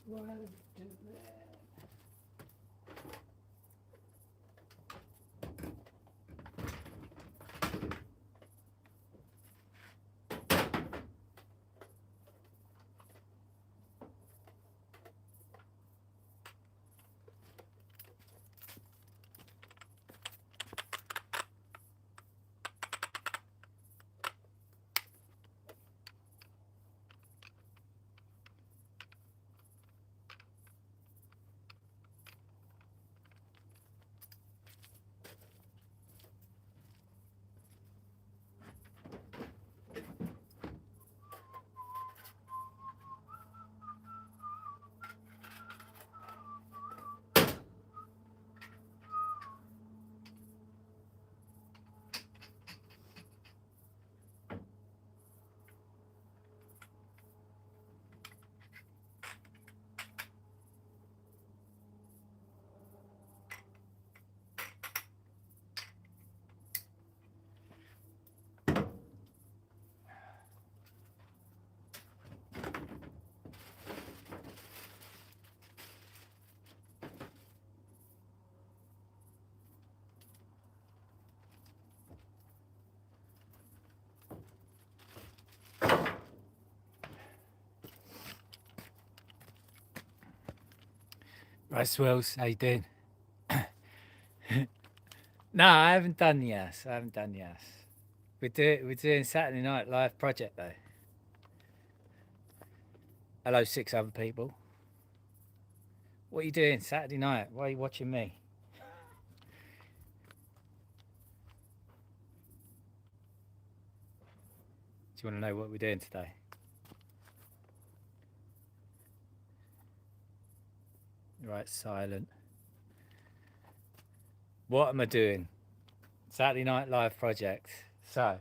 Well done there. Right, Swells, how you doing? No, I haven't done yes. I haven't done yes. We're doing Saturday Night Live Project though. Hello, 6 other people. What are you doing Saturday night? Why are you watching me? Do you want to know what we're doing today? Right, silent. What am I doing? Saturday Night Live Project. So,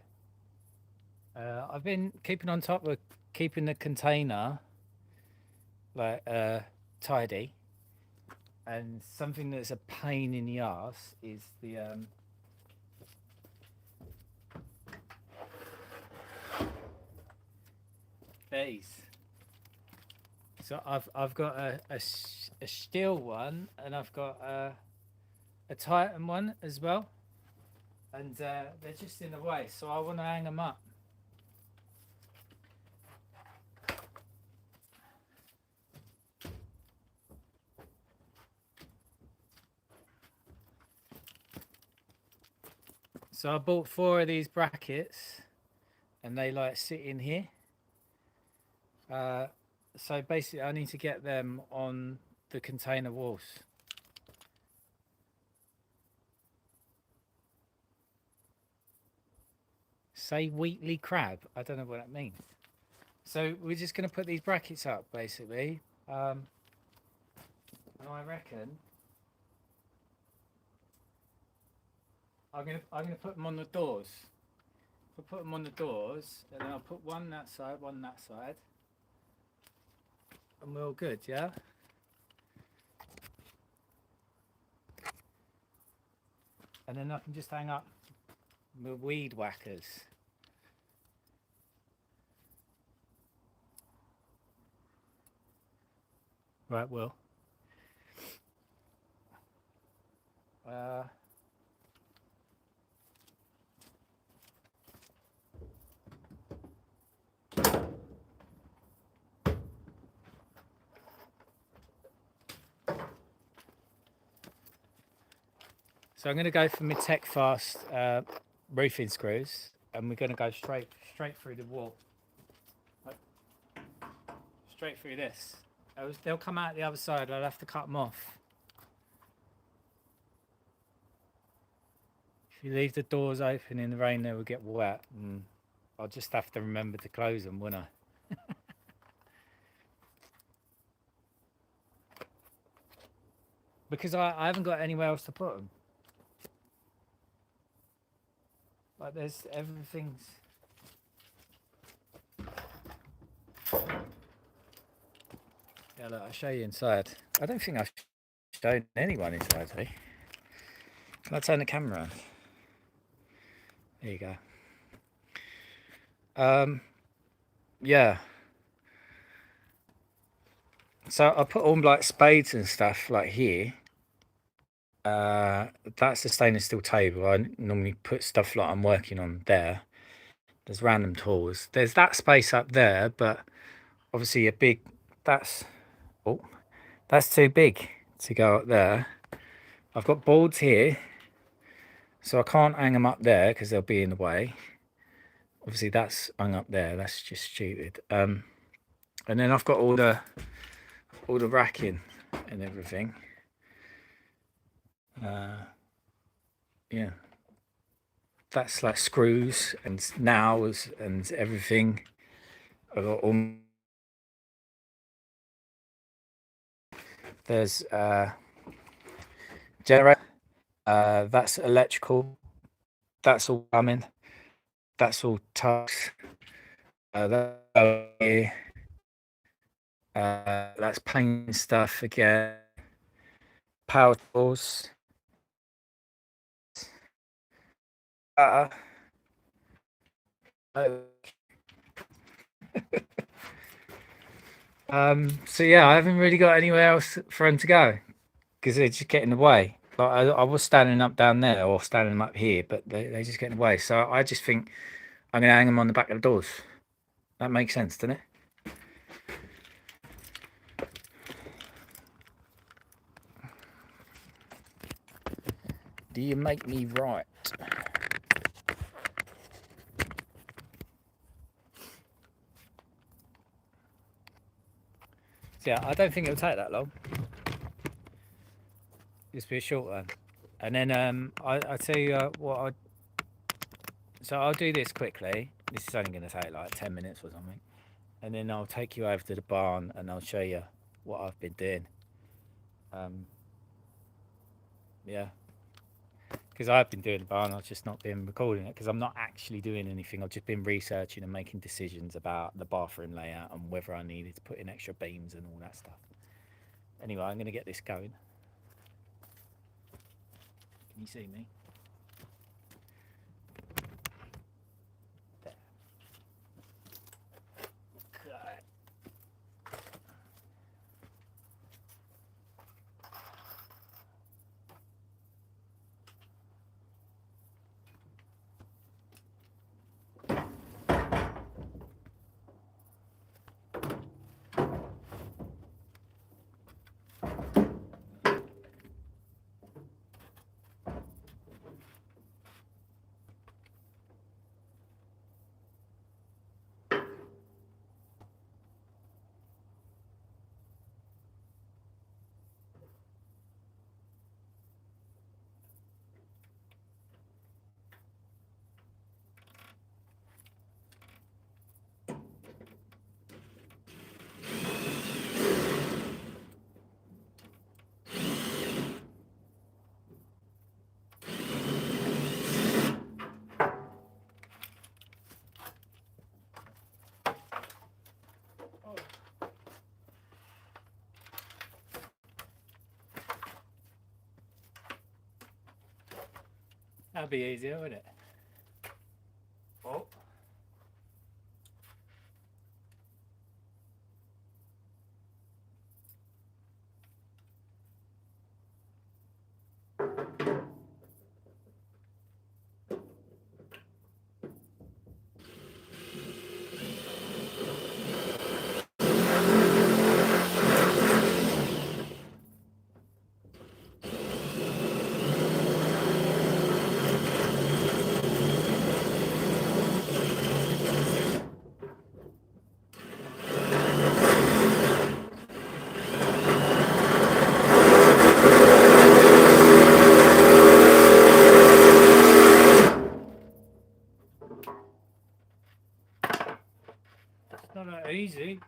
I've been keeping on top of keeping the container like tidy, and something that's a pain in the ass is the these. So I've got a steel one, and I've got a Titan one as well, and they're just in the way. So I want to hang them up. So I bought 4 of these brackets, and they like sit in here. So basically, I need to get them on the container walls. Say Wheatley crab. I don't know what that means. So we're just going to put these brackets up, basically. And I reckon I'm gonna put them on the doors. I'll put them on the doors, and then I'll put one that side, one that side, and we're all good, yeah. And then I can just hang up my weed whackers. Right, Will. Uh, so I'm going to go for my Tech Fast roofing screws, and we're going to go straight through the wall, like, straight through this. They'll come out the other side. I'll have to cut them off. If you leave the doors open in the rain, they will get wet. And I'll just have to remember to close them, won't I? Because I haven't got anywhere else to put them. Like there's everything's. Yeah, look, I'll show you inside. I don't think I've shown anyone inside today. Can I turn the camera on? There you go. Yeah. So I put all like spades and stuff like here. That's the stainless steel table. I normally put stuff like I'm working on there. There's random tools. There's that space up there, but obviously a big. That's oh, that's too big to go up there. I've got boards here, so I can't hang them up there because they'll be in the way. Obviously that's hung up there. That's just stupid. And then I've got all the racking and everything. Yeah, that's like screws and nails and everything. I've got all. There's generator. That's electrical. That's all coming. That's all tucks. Here. That's painting stuff again. Power tools. Uh, so yeah, I haven't really got anywhere else for them to go because they just get in the way. Like I was standing up down there or standing up here, but they just get in the way. So I just think I'm gonna hang them on the back of the doors. That makes sense, doesn't it? Do you make me right? Yeah, I don't think it'll take that long. Just be a short one. And then I tell you what I. So I'll do this quickly. This is only going to take like 10 minutes or something. And then I'll take you over to the barn and I'll show you what I've been doing. Yeah. Because I've been doing the barn, I've just not been recording it because I'm not actually doing anything. I've just been researching and making decisions about the bathroom layout and whether I needed to put in extra beams and all that stuff. Anyway, I'm going to get this going. Can you see me? There. Good. That'd be easier, wouldn't it? Oh. It's not that easy.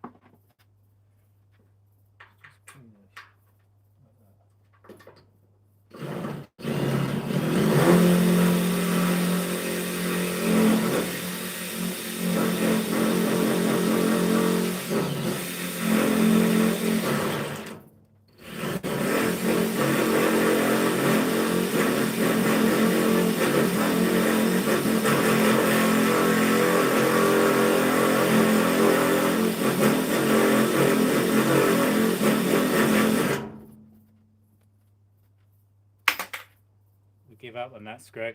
give up on that screw.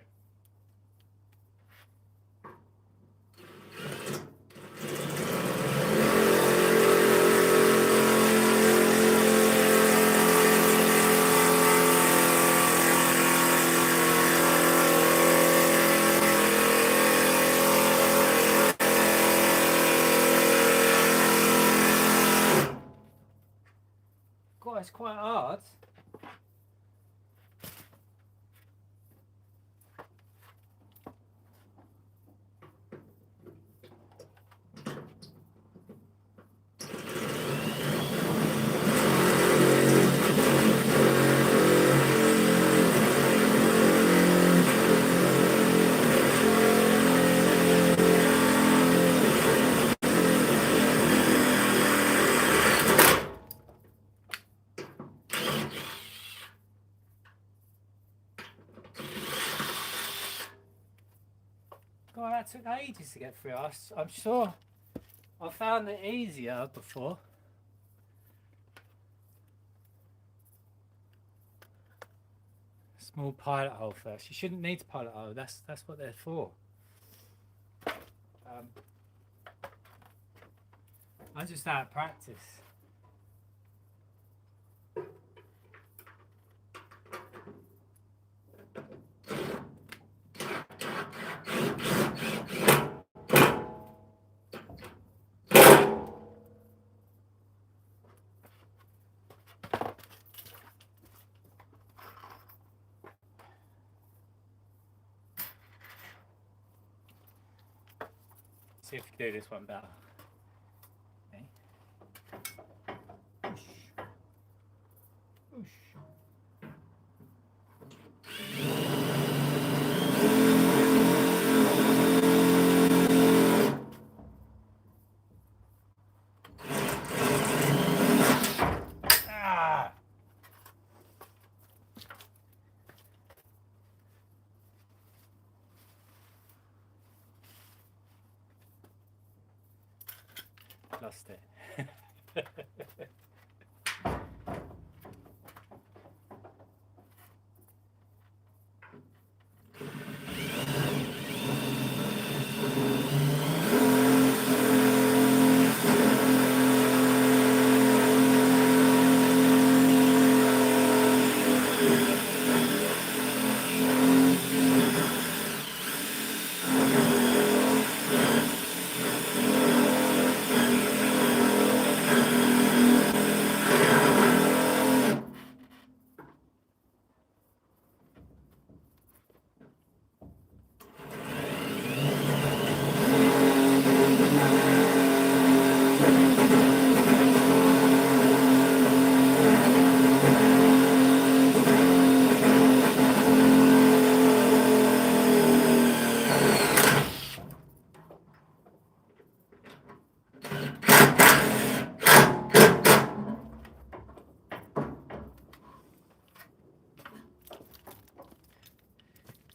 God, it's quite hard. God, that took ages to get through. I'm sure I found it easier before. Small pilot hole first. You shouldn't need to pilot hole. That's what they're for. I'm just out of practice. See if we can do this one better. Okay. Whoosh. Whoosh. Ah! Lost it.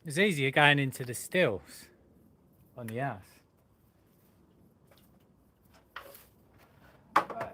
It's easier going into the stills on the house. Right.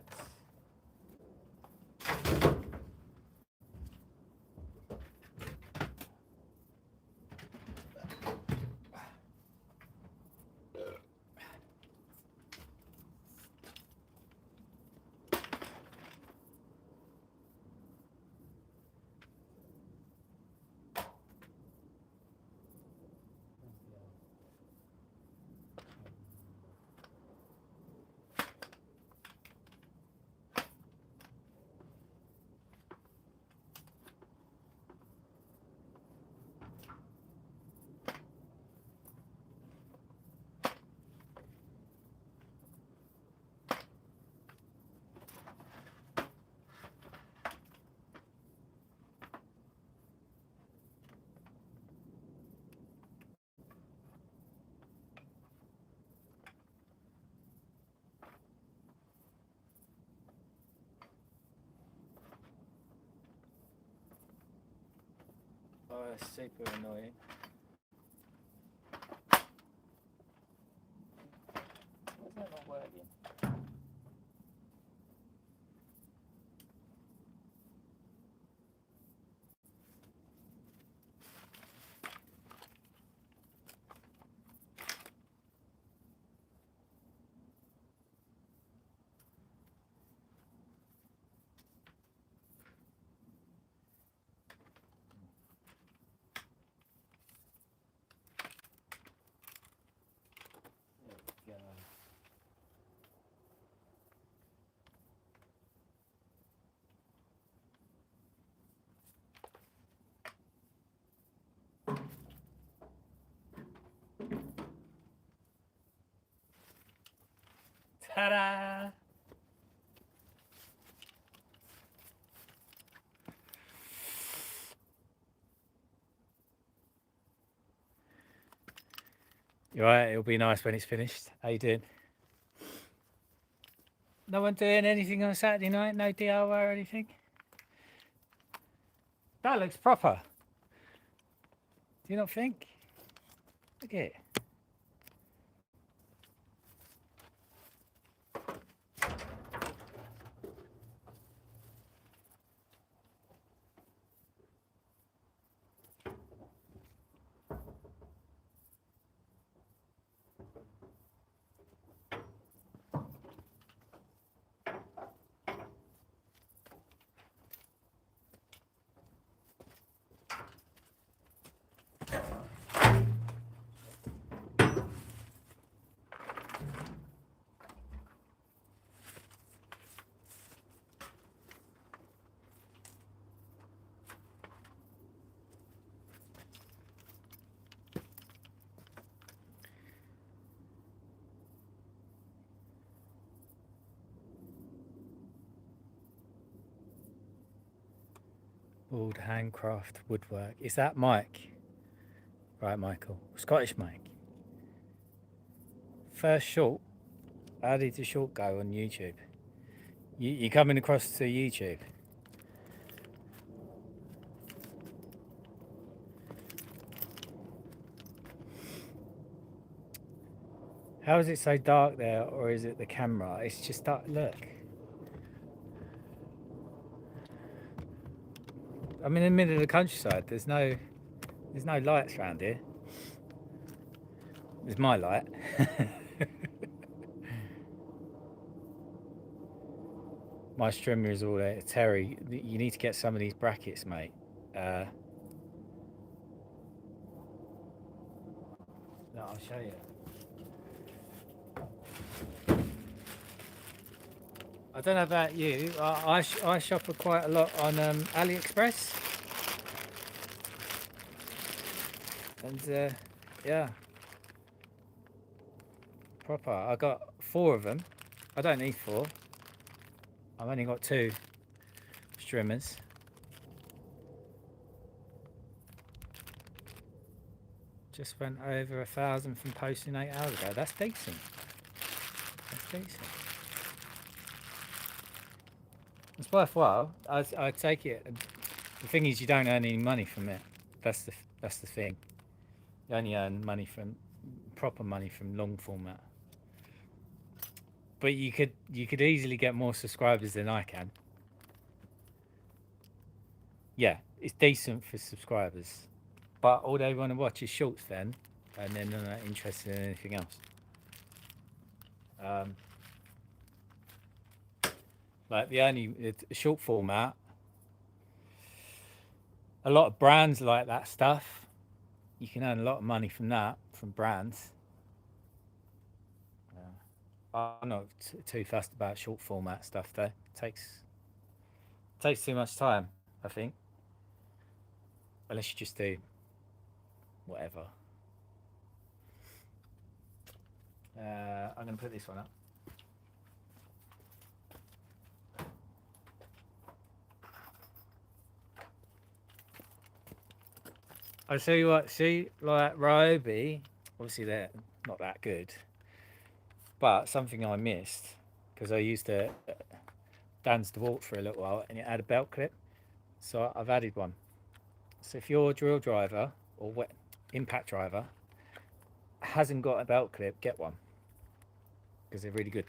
Oh, that's super annoying. Why is that not working? Ta-da! You're right, it'll be nice when it's finished. How you doing? No one doing anything on Saturday night? No DIY or anything? That looks proper. Do you not think? Look at it. Old handcraft woodwork. Is that Mike? Right, Michael. Scottish Mike. First short. How did the short go on YouTube? You coming across to YouTube? How is it so dark there, or is it the camera? It's just dark. Look. I'm in the middle of the countryside. There's no lights around here. It's my light. My strimmer is all there. Terry, you need to get some of these brackets, mate. No, I'll show you. I don't know about you. I shop quite a lot on AliExpress, and yeah, proper. I got 4 of them. I don't need 4. I've only got 2 strimmers. Just went over 1,000 from posting 8 hours ago. That's decent. That's decent. It's worthwhile. I take it. The thing is, you don't earn any money from it. That's the thing. You only earn money from proper money from long format. But you could easily get more subscribers than I can. Yeah, it's decent for subscribers. But all they want to watch is shorts then, and then they're not interested in anything else. Like the short format, a lot of brands like that stuff. You can earn a lot of money from that, from brands. I'm not too fussed about short format stuff though. Takes too much time, I think. Unless you just do whatever. I'm going to put this one up. I'll tell you what, see, like Ryobi, obviously they're not that good, but something I missed, because I used to dance the walk for a little while, and it had a belt clip, so I've added one. So if your drill driver or impact driver hasn't got a belt clip, get one, because they're really good.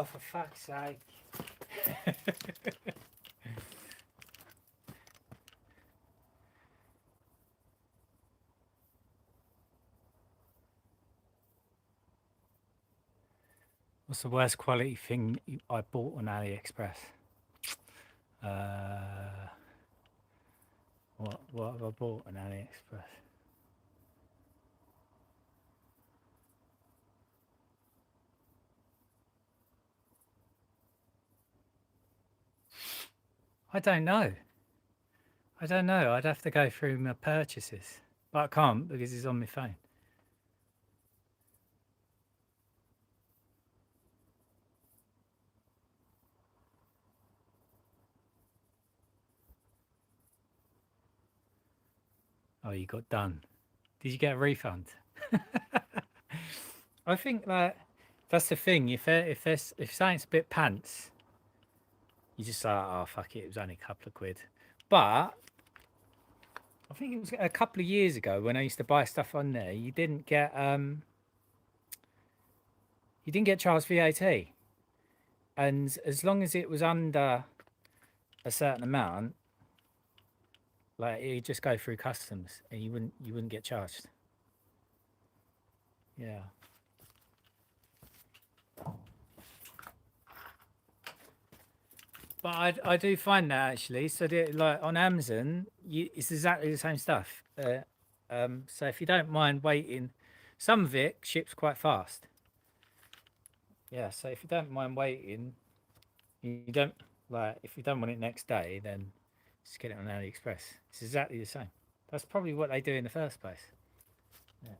Oh, for fuck's sake. What's the worst quality thing I bought on AliExpress? Uh, what have I bought on AliExpress? I don't know. I don't know. I'd have to go through my purchases, but I can't because it's on my phone. Oh, you got done. Did you get a refund? I think that that's the thing. If something's a bit pants, you just like, oh fuck it, it was only a couple of quid. But I think it was a couple of years ago when I used to buy stuff on there. You didn't get charged VAT, and as long as it was under a certain amount, like it'd just go through customs, and you wouldn't get charged. Yeah. But I do find that actually. So like on Amazon, it's exactly the same stuff. So if you don't mind waiting, some of it ships quite fast. Yeah. So if you don't mind waiting, you don't like if you don't want it next day, then just get it on AliExpress. It's exactly the same. That's probably what they do in the first place. Yeah.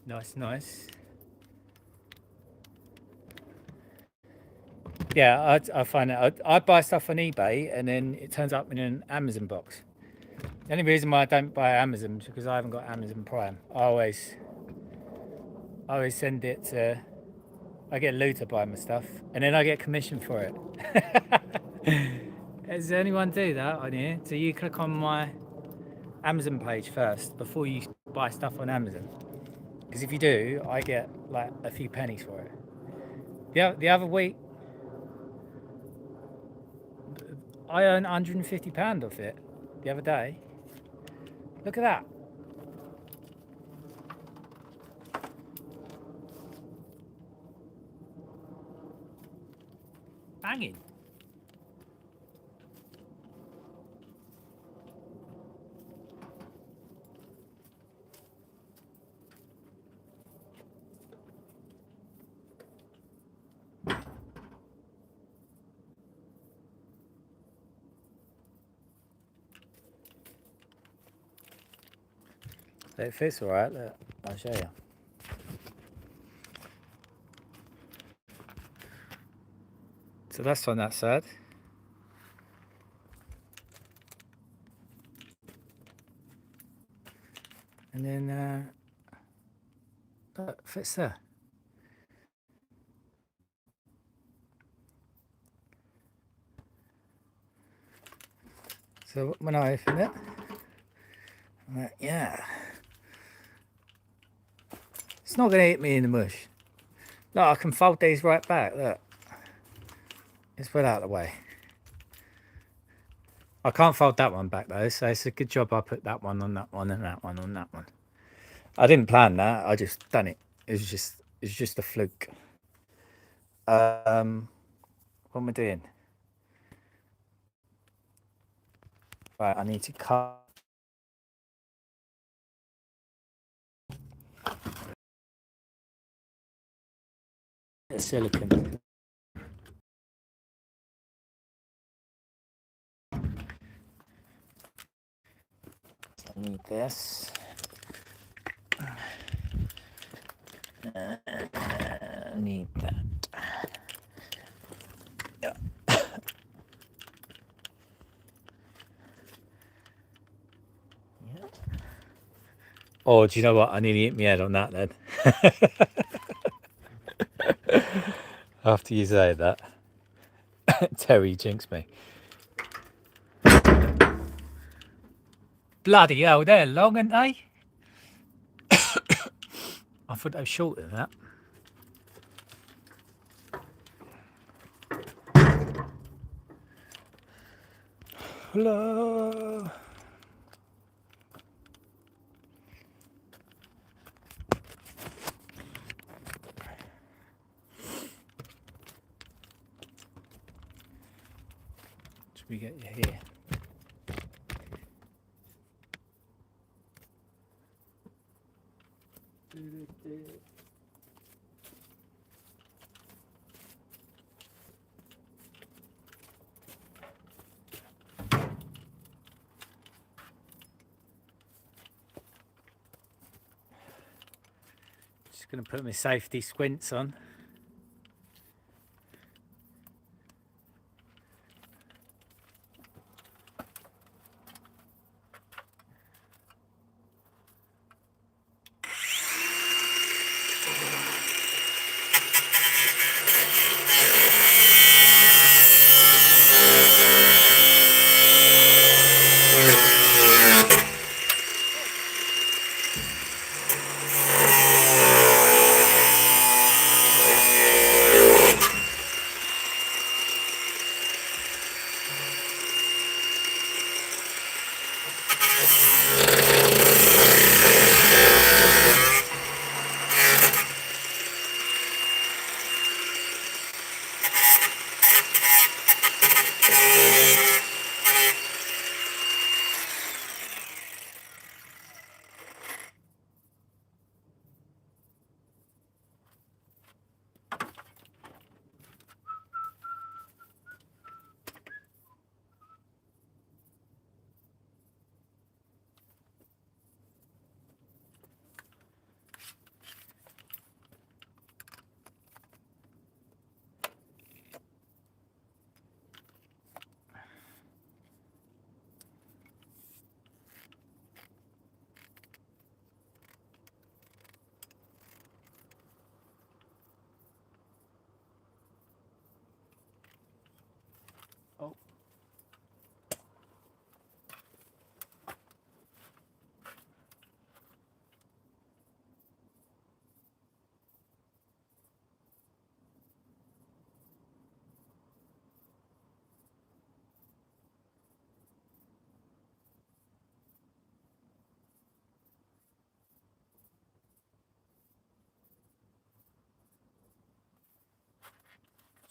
Nice, nice. Yeah, I find that I buy stuff on eBay and then it turns up in an Amazon box. The only reason why I don't buy Amazon is because I haven't got Amazon Prime. I always send it to. I get Lou to buy my stuff, and then I get commission for it. Does anyone do that on here? Do you click on my Amazon page first before you buy stuff on Amazon? Because if you do, I get like a few pennies for it. The other week, I earned £150 off it. The other day, look at that. Banging. It fits all right. Look, I'll show you. So that's on that side. And then look, fits there. So when I open it, I'm like, yeah. It's not going to hit me in the mush. Look, I can fold these right back. Look. It's put out of the way. I can't fold that one back though, so it's a good job I put that one on that one and that one on that one. I didn't plan that. I just done it. It was just a fluke. What am I doing? Right, I need to cut the silicon. I need this. I need that. Oh, do you know what? I nearly hit my head on that then. After you say that, Terry jinxed me. Bloody hell, they're long, aren't they? I thought they were shorter than that. Hello. Should we get you here? Just going to put my safety squints on. Oh.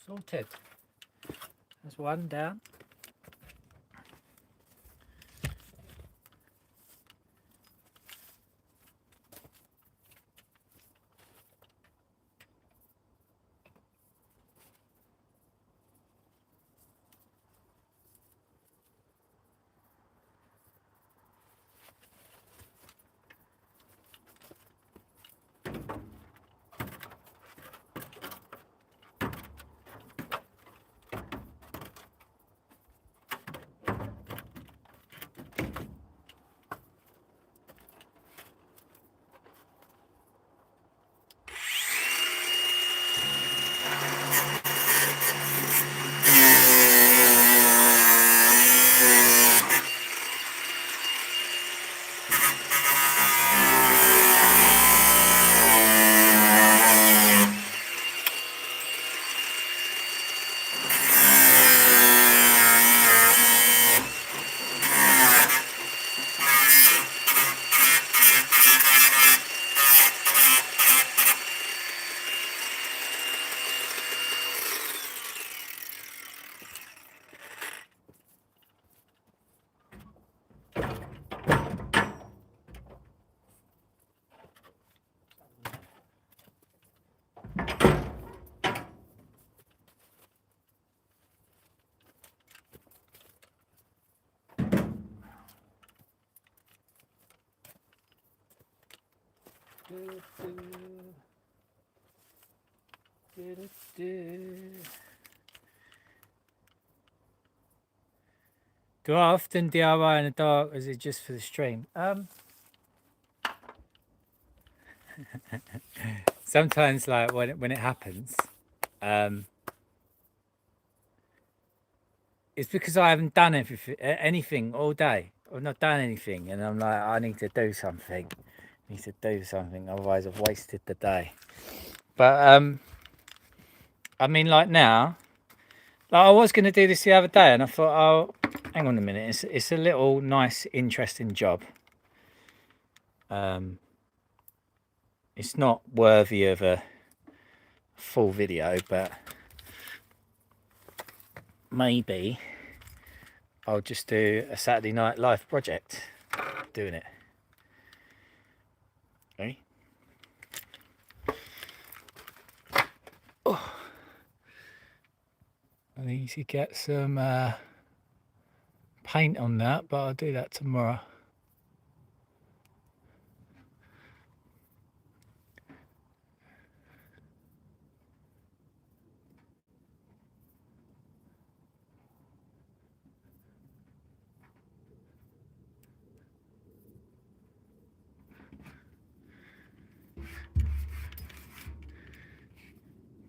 Sorted. There's one down. Do I often DIY in the dark, or is it just for the stream? Sometimes, like when it happens, it's because I haven't done anything all day. I've not done anything, and I'm like, I need to do something. Otherwise I've wasted the day. But I mean, like now, like I was going to do this the other day, and I thought, oh, hang on a minute, it's a little nice, interesting job. It's not worthy of a full video, but maybe I'll just do a Saturday night live project doing it. Okay. Oh. I need to get some paint on that, but I'll do that tomorrow.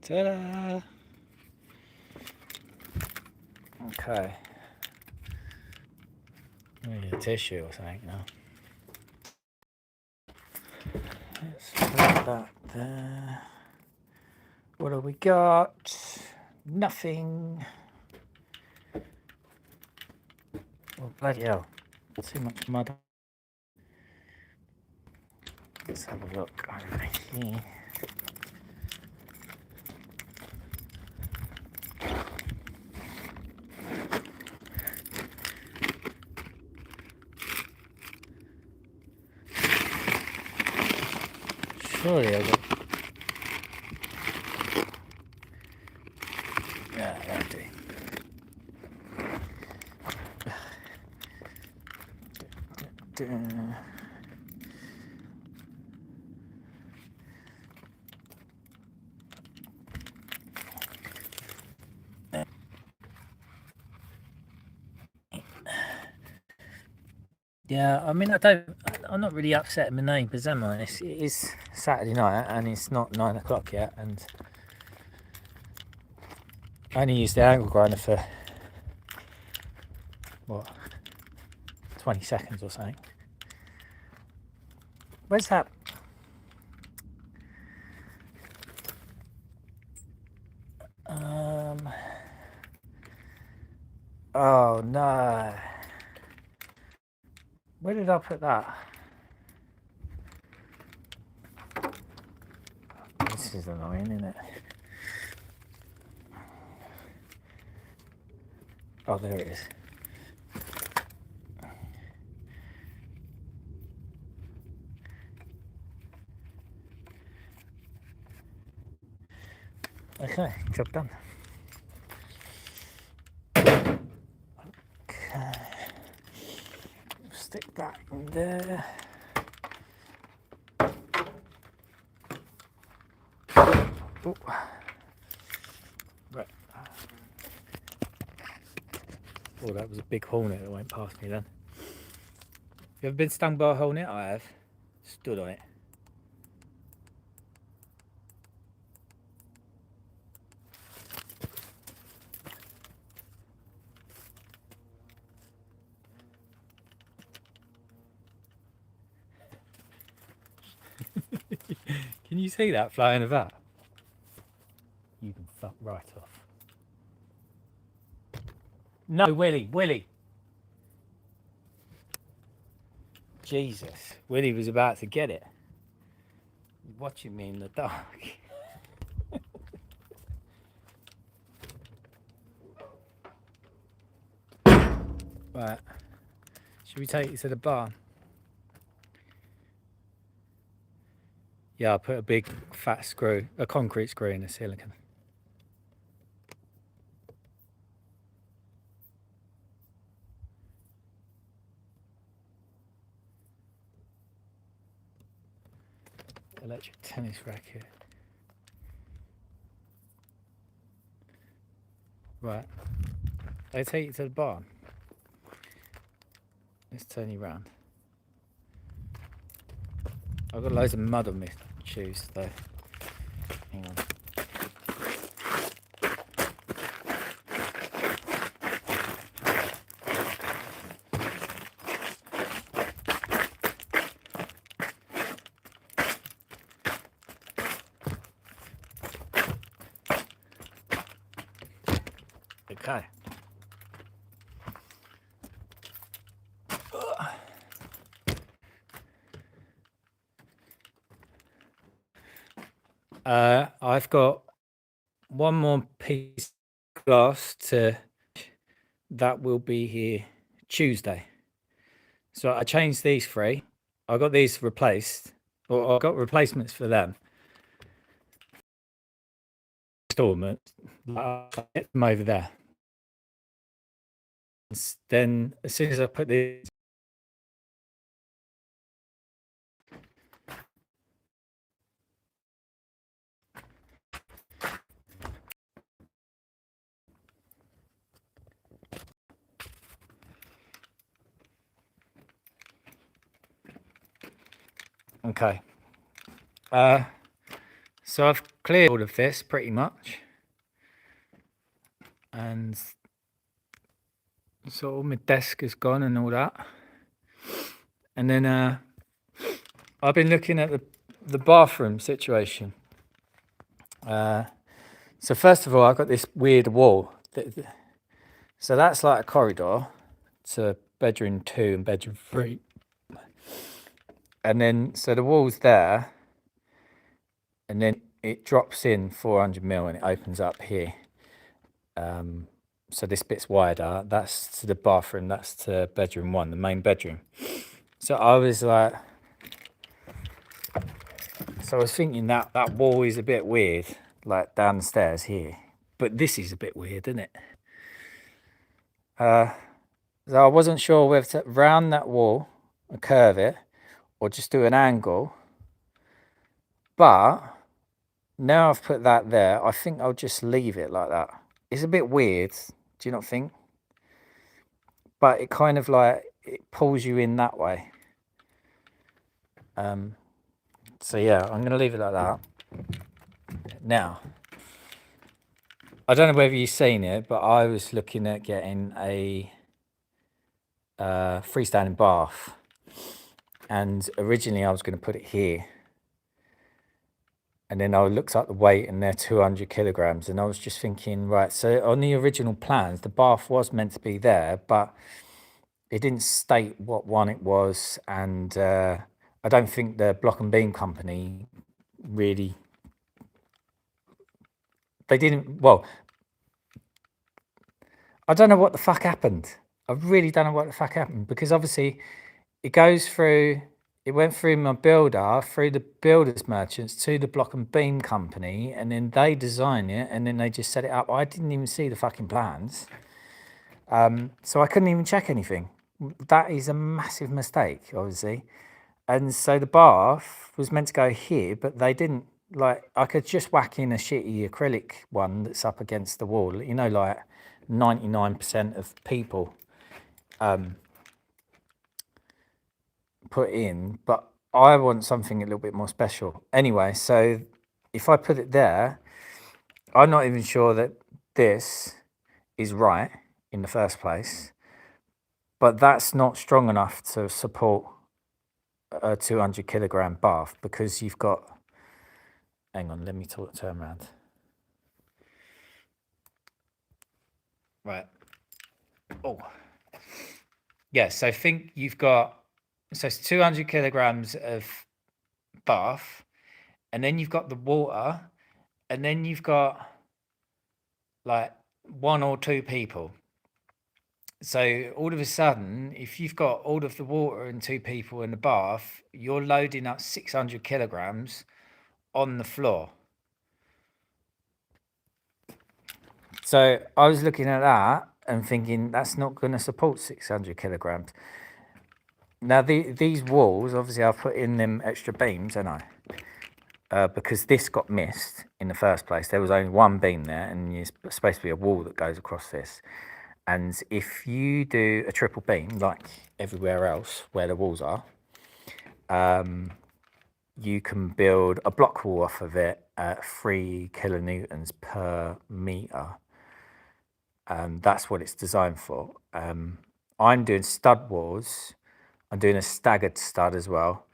Ta-da! Okay. Maybe a tissue or something now. Let's put that there. What have we got? Nothing. Oh, bloody hell. Too much mud. Let's have a look over here. Surely I got. Yeah, that'll do. Yeah, I mean, I'm not really upset at my neighbours, am I? It is Saturday night and it's not 9 o'clock yet, and I only used the angle grinder for, what, 20 seconds or something. Where's that? Oh no. Where did I put that? This is annoying, isn't it? Oh, there it is. Okay, job done. Okay. Stick that in there. Ooh. Right. Oh, that was a big hornet that went past me then. You ever been stung by a hornet? I have. Stood on it. Can you see that flying about? You can fuck right off. No, Willie. Jesus, Willie was about to get it. Watching me in the dark. Right, should we take it to the barn? Yeah, I put a big fat screw, a concrete screw in the silicone. electric tennis racket. Right. They take you to the barn. Let's turn you round. I've got loads of mud on my shoes though. Hang on. Okay. I've got one more piece of glass that will be here Tuesday. So I changed these three. I got these replaced, or I got replacements for them. Installment. I'll get them over there. Then as soon as I put these. Okay. So I've cleared all of this pretty much. And so all my desk is gone and all that. And then I've been looking at the bathroom situation. So first of all, I've got this weird wall. So that's like a corridor to bedroom 2 and bedroom 3. And then, so the wall's there. And then it drops in 400 mil and it opens up here. So this bit's wider. That's to the bathroom. That's to bedroom 1, the main bedroom. So I was like, so I was thinking that wall is a bit weird, like downstairs here. But this is a bit weird, isn't it? So I wasn't sure whether to round that wall and curve it or just do an angle. But now I've put that there, I think I'll just leave it like that. It's a bit weird, do you not think? But it kind of like, it pulls you in that way. So yeah, I'm going to leave it like that. Now, I don't know whether you've seen it, but I was looking at getting a freestanding bath. And originally I was going to put it here. And then I looked up the weight and they're 200 kilograms. And I was just thinking, right, so on the original plans, the bath was meant to be there, but it didn't state what one it was. And I don't think the Block and Beam company really, they didn't, well, I don't know what the fuck happened. I really don't know what the fuck happened, because obviously it goes through, it went through my builder, through the builders merchants to the Block and Beam company, and then they design it and then they just set it up. I didn't even see the fucking plans. So I couldn't even check anything. That is a massive mistake, obviously. And so the bath was meant to go here, but they didn't, like, I could just whack in a shitty acrylic one that's up against the wall. You know, like 99% of people put in, but I want something a little bit more special. Anyway, so if I put it there, I'm not even sure that this is right in the first place, but that's not strong enough to support a 200 kilogram bath, because you've got, hang on, let me turn around. Right. Oh, yeah. So think you've got, so it's 200 kilograms of bath, and then you've got the water, and then you've got like 1 or 2 people. So all of a sudden, if you've got all of the water and 2 people in the bath, you're loading up 600 kilograms on the floor. So I was looking at that and thinking that's not going to support 600 kilograms. Now these walls, obviously I've put in them extra beams, haven't I? because this got missed in the first place. There was only one beam there, and there's supposed to be a wall that goes across this. And if you do a triple beam, like everywhere else where the walls are, you can build a block wall off of it at 3 kilonewtons per meter. That's what it's designed for. I'm doing stud walls. I'm doing a staggered stud as well.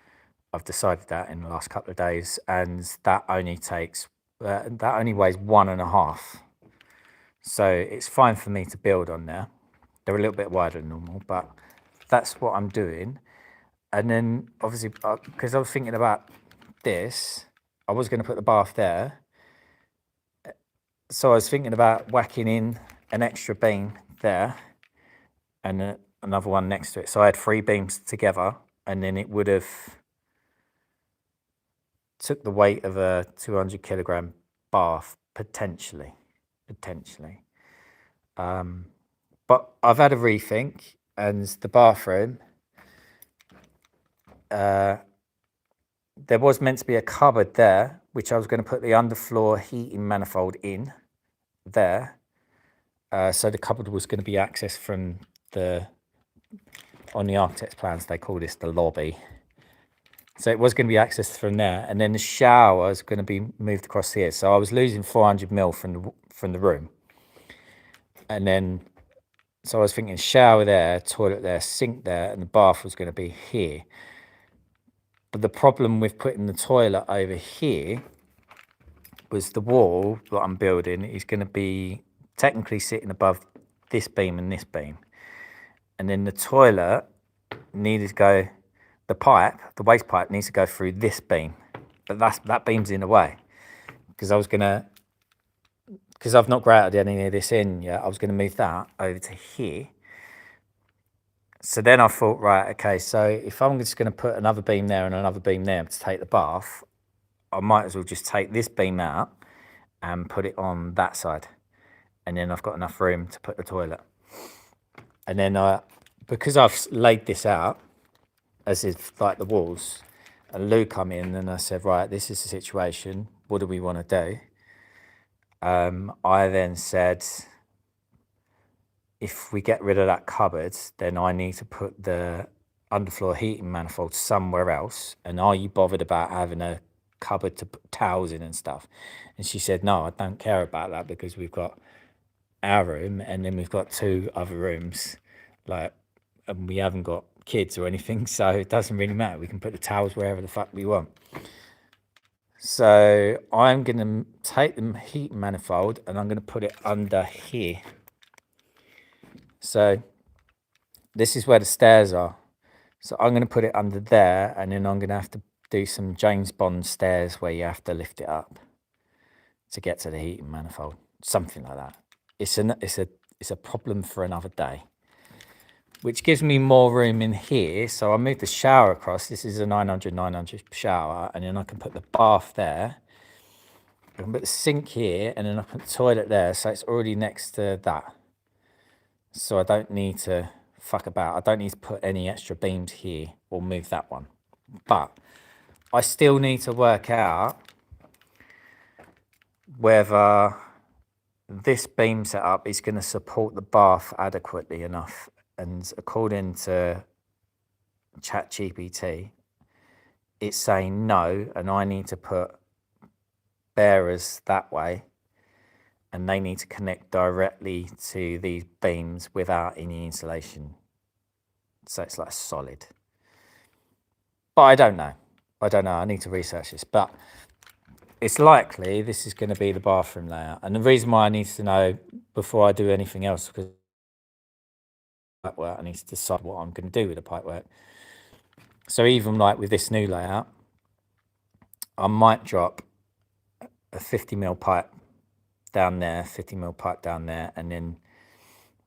I've decided that in the last couple of days, and that only takes that only weighs 1.5. So it's fine for me to build on there. They're a little bit wider than normal, but that's what I'm doing. And then obviously, because I was thinking about this, I was going to put the bath there. So I was thinking about whacking in an extra beam there and another one next to it. So I had 3 beams together, and then it would have took the weight of a 200 kilogram bath potentially. But I've had a rethink, and the bathroom, there was meant to be a cupboard there, which I was going to put the underfloor heating manifold in there. So the cupboard was going to be accessed from on the architect's plans, they call this the lobby. So it was going to be accessed from there, and then the shower is going to be moved across here. So I was losing 400 mil from the room, and then so I was thinking shower there, toilet there, sink there, and the bath was going to be here. But the problem with putting the toilet over here was the wall that I'm building is going to be technically sitting above this beam and this beam, and then the toilet needed to go. The waste pipe needs to go through this beam, but that beam's in the way because I've not grouted any of this in yet. I was going to move that over to here. So then I thought, right, okay, so if I'm just going to put another beam there and another beam there to take the bath, I might as well just take this beam out and put it on that side, and then I've got enough room to put the toilet. And then because I've laid this out as if like the walls, and Lou come in and I said, right, this is the situation, what do we want to do? I then said, if we get rid of that cupboard, then I need to put the underfloor heating manifold somewhere else, and are you bothered about having a cupboard to put towels in and stuff? And she said, no, I don't care about that, because we've got our room and then we've got 2 other rooms, and we haven't got kids or anything, so it doesn't really matter. We can put the towels wherever the fuck we want. So I'm going to take the heat manifold and I'm going to put it under here. So this is where the stairs are. So I'm going to put it under there, and then I'm going to have to do some James Bond stairs where you have to lift it up to get to the heating manifold, something like that. It's a problem for another day, which gives me more room in here. So I move the shower across. This is a 900 shower, and then I can put the bath there. I can put the sink here, and then I put the toilet there, so it's already next to that. So I don't need to fuck about. I don't need to put any extra beams here or move that one. But I still need to work out whether this beam setup is going to support the bath adequately enough. And according to ChatGPT, it's saying no, and I need to put bearers that way, and they need to connect directly to these beams without any insulation. So it's like solid. But I don't know. I need to research this. But it's likely this is going to be the bathroom layout. And the reason why I need to know before I do anything else, because pipework, I need to decide what I'm going to do with the pipework. So even like with this new layout, I might drop a 50mm pipe down there, 50mm pipe down there, and then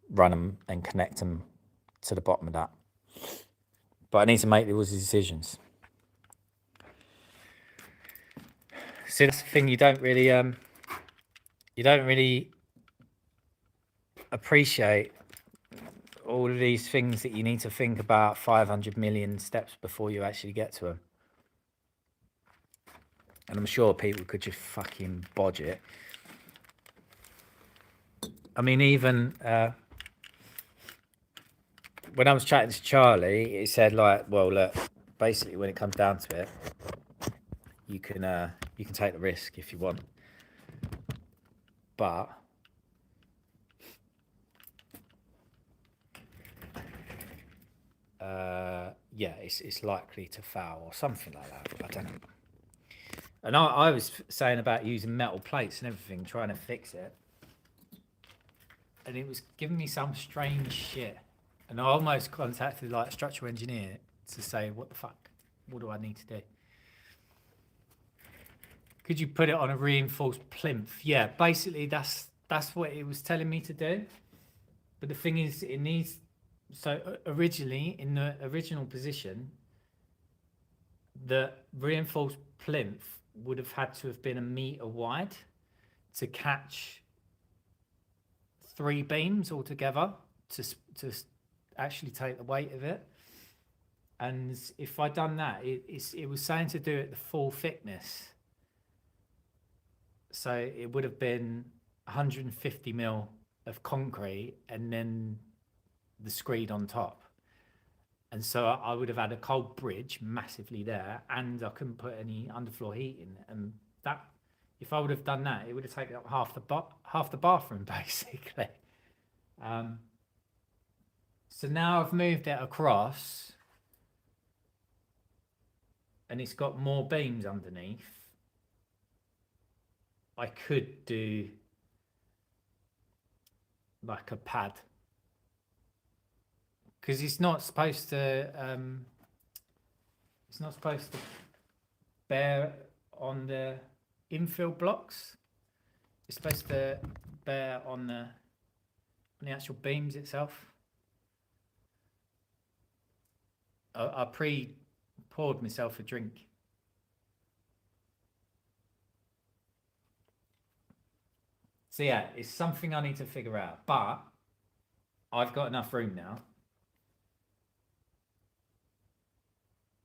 run them and connect them to the bottom of that. But I need to make those decisions. See, that's the thing, you don't really appreciate all of these things that you need to think about 500 million steps before you actually get to them. And I'm sure people could just fucking bodge it. I mean, even when I was chatting to Charlie, it said like, well, look, basically when it comes down to it, you can take the risk if you want, but yeah, it's likely to fail or something like that. I don't know. And I was saying about using metal plates and everything, trying to fix it, and it was giving me some strange shit. And I almost contacted like a structural engineer to say, what the fuck? What do I need to do? Could you put it on a reinforced plinth? Yeah, basically that's what it was telling me to do. But the thing is, it needs. So originally, in the original position, the reinforced plinth would have had to have been 1 meter wide to catch 3 beams altogether to actually take the weight of it. And if I'd done that, it was saying to do it the full thickness. So it would have been 150 mil of concrete and then the screed on top. And so I would have had a cold bridge massively there, and I couldn't put any underfloor heating. And that, if I would have done that, it would have taken up half the bathroom basically. So now I've moved it across, and it's got more beams underneath. I could do like a pad, because it's not supposed to bear on the infill blocks. It's supposed to bear on the actual beams itself. I poured myself a drink. So yeah, it's something I need to figure out, but I've got enough room now.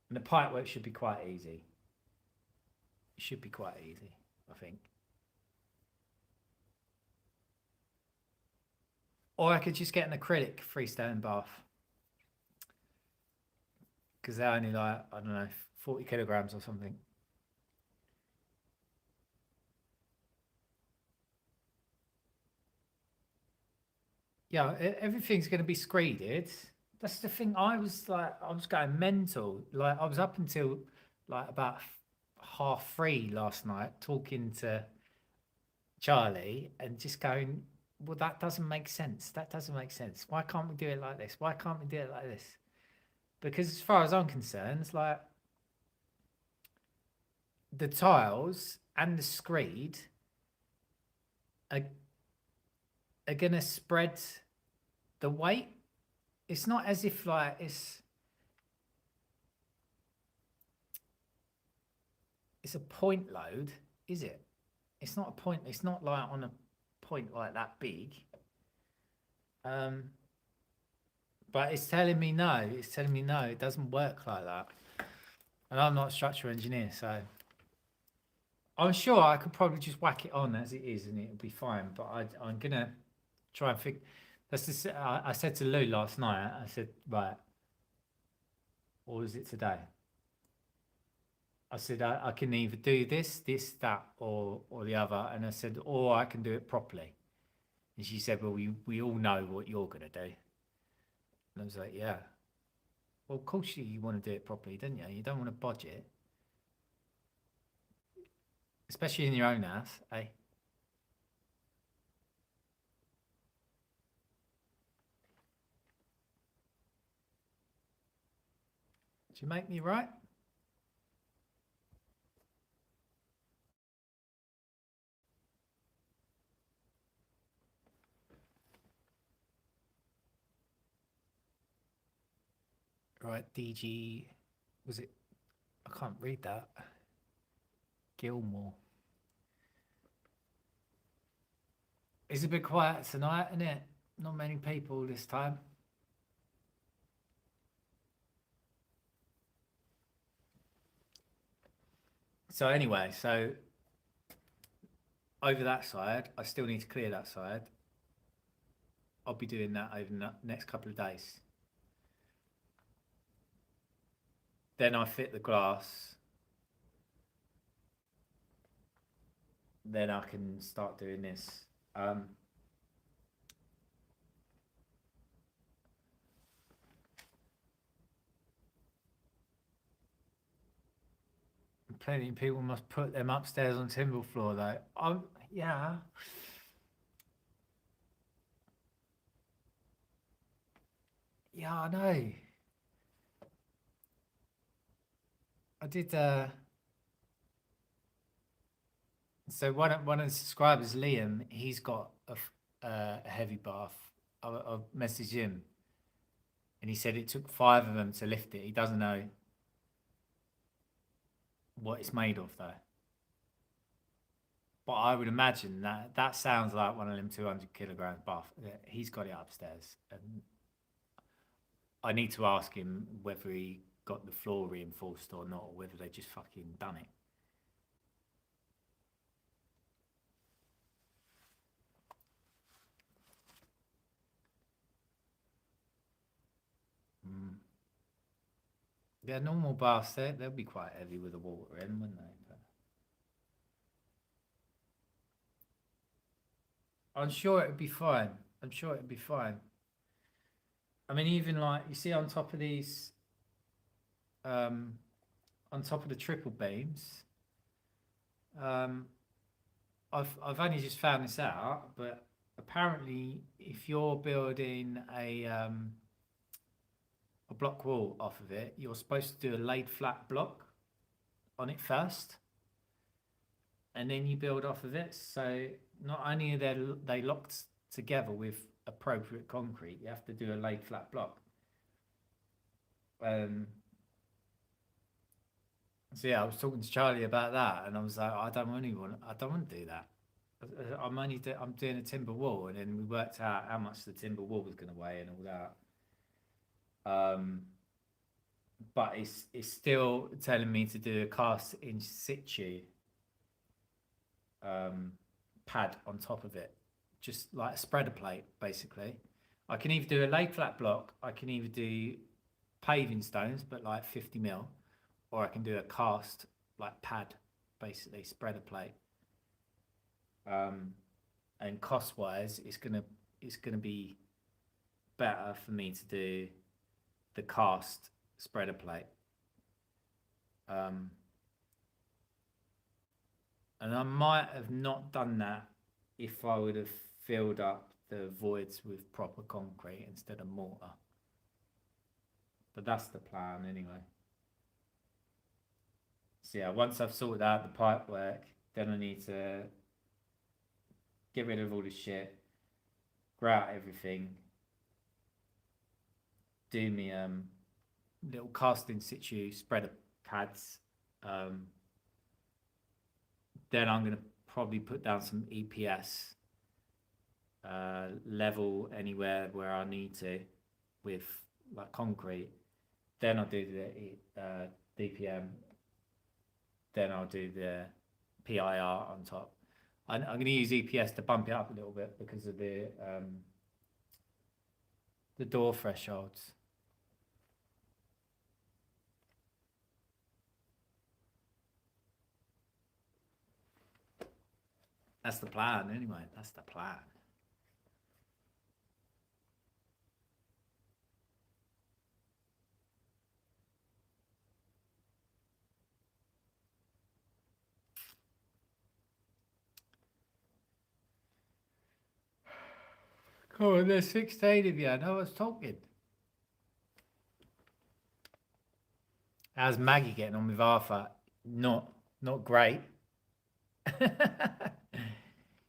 And the pipe work should be quite easy. It should be quite easy, I think. Or I could just get an acrylic freestanding bath, because they're only like, I don't know, 40 kilograms or something. Yeah, everything's going to be screeded. That's the thing. I was going mental. Like I was up until like about 3:30 last night talking to Charlie and just going, well, that doesn't make sense. That doesn't make sense. Why can't we do it like this? Why can't we do it like this? Because as far as I'm concerned, it's like the tiles and the screed are going to spread the weight. It's not as if like it's a point load, is it? It's not a point. It's not like on a point like that big. But it's telling me no. It's telling me no. It doesn't work like that. And I'm not a structural engineer, so I'm sure I could probably just whack it on as it is, and it'll be fine. But I'm gonna try and figure. That's just, I said to Lou last night. I said, right, or was it today? I said I can either do this, that, or the other, and I said, or I can do it properly. And she said, well, we all know what you're gonna do. And I was like, yeah. Well, of course you want to do it properly, don't you? You don't want to bodge it, especially in your own house, eh? Did you make me right? Right, DG, was it? I can't read that. Gilmore. It's a bit quiet tonight, isn't it? Not many people this time. So anyway, so over that side, I still need to clear that side. I'll be doing that over the next couple of days. Then I fit the glass. Then I can start doing this. Plenty of people must put them upstairs on timber floor though. Yeah. Yeah, I know. I did. So one of the subscribers, Liam, he's got a heavy bath. I messaged him, and he said it took 5 of them to lift it. He doesn't know what it's made of though. But I would imagine that sounds like one of them 200 kilograms bath. He's got it upstairs, and I need to ask him whether he got the floor reinforced or not, or whether they just fucking done it. Mm. Yeah, normal baths, they'll be quite heavy with the water in, wouldn't they? But I'm sure it'd be fine. I'm sure it'd be fine. I mean, even like you see on top of these, um, on top of the triple beams, um, I've only just found this out, but apparently, if you're building a block wall off of it, you're supposed to do a laid flat block on it first, and then you build off of it. So not only are they locked together with appropriate concrete, you have to do a laid flat block. Um, so yeah, I was talking to Charlie about that, and I was like, I don't want to do that. I'm doing a timber wall, and then we worked out how much the timber wall was going to weigh and all that. But it's still telling me to do a cast in situ pad on top of it, just like a spreader plate, basically. I can either do a laid flat block, I can either do paving stones, but like 50 mil, or I can do a cast like pad, basically spreader plate. And cost wise, it's gonna be better for me to do the cast spreader plate. Um, and I might have not done that if I would have filled up the voids with proper concrete instead of mortar. But that's the plan anyway. So yeah, once I've sorted out the pipe work, then I need to get rid of all the shit, grout everything, do me little cast in situ spreader pads. Then I'm gonna probably put down some EPS, level anywhere where I need to with like concrete. Then I'll do the DPM. Then I'll do the PIR on top. I'm going to use EPS to bump it up a little bit because of the door thresholds. That's the plan anyway. That's the plan. Cool, there's 16 of you. I know I was talking. How's Maggie getting on with Arthur? Not great.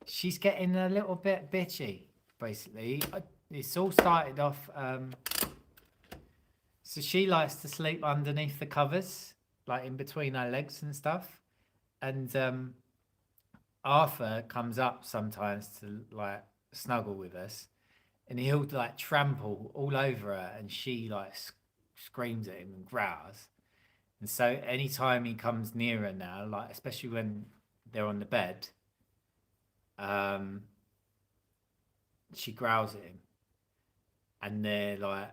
She's getting a little bit bitchy, basically. It's all started off. So she likes to sleep underneath the covers, like in between her legs and stuff. And Arthur comes up sometimes to like snuggle with us, and he'll like trample all over her, and she like screams at him and growls. And so anytime he comes near her now, like especially when they're on the bed, um, she growls at him, and they're like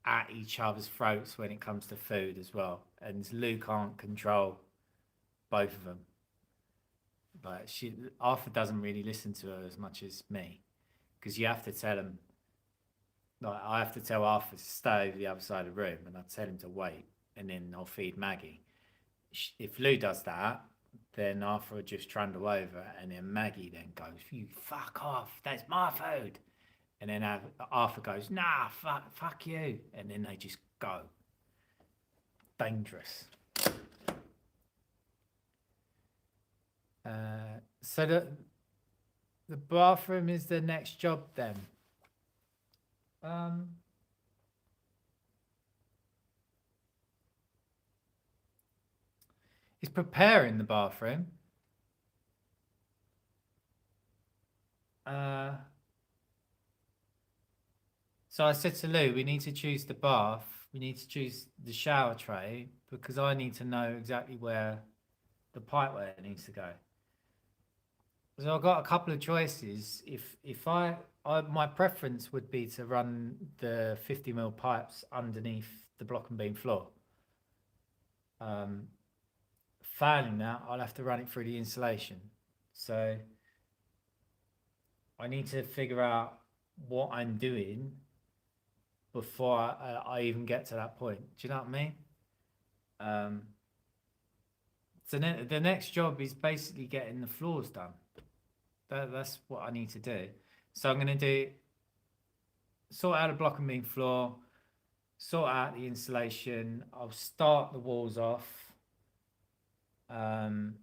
at each other's throats when it comes to food as well. And Lou can't control both of them. Like Arthur doesn't really listen to her as much as me, because you have to tell him. Like I have to tell Arthur to stay over the other side of the room, and I tell him to wait, and then I'll feed Maggie. If Lou does that, then Arthur will just trundle over, and then Maggie then goes, "You fuck off! That's my food." And then Arthur goes, "Nah, fuck you," and then they just go. Dangerous. So the bathroom is the next job then. Um, it's preparing the bathroom. Uh, so I said to Lou, we need to choose the bath. We need to choose the shower tray because I need to know exactly where the pipe where it needs to go. So I've got a couple of choices. If I my preference would be to run the 50 mil pipes underneath the block and beam floor. Um, Failing that, I'll have to run it through the insulation. So I need to figure out what I'm doing before I even get to that point. Do you know what I mean? Um, so the next job is basically getting the floors done. That's what I need to do. So I'm going to do sort out a block and beam floor, sort out the insulation. I'll start the walls off. Um,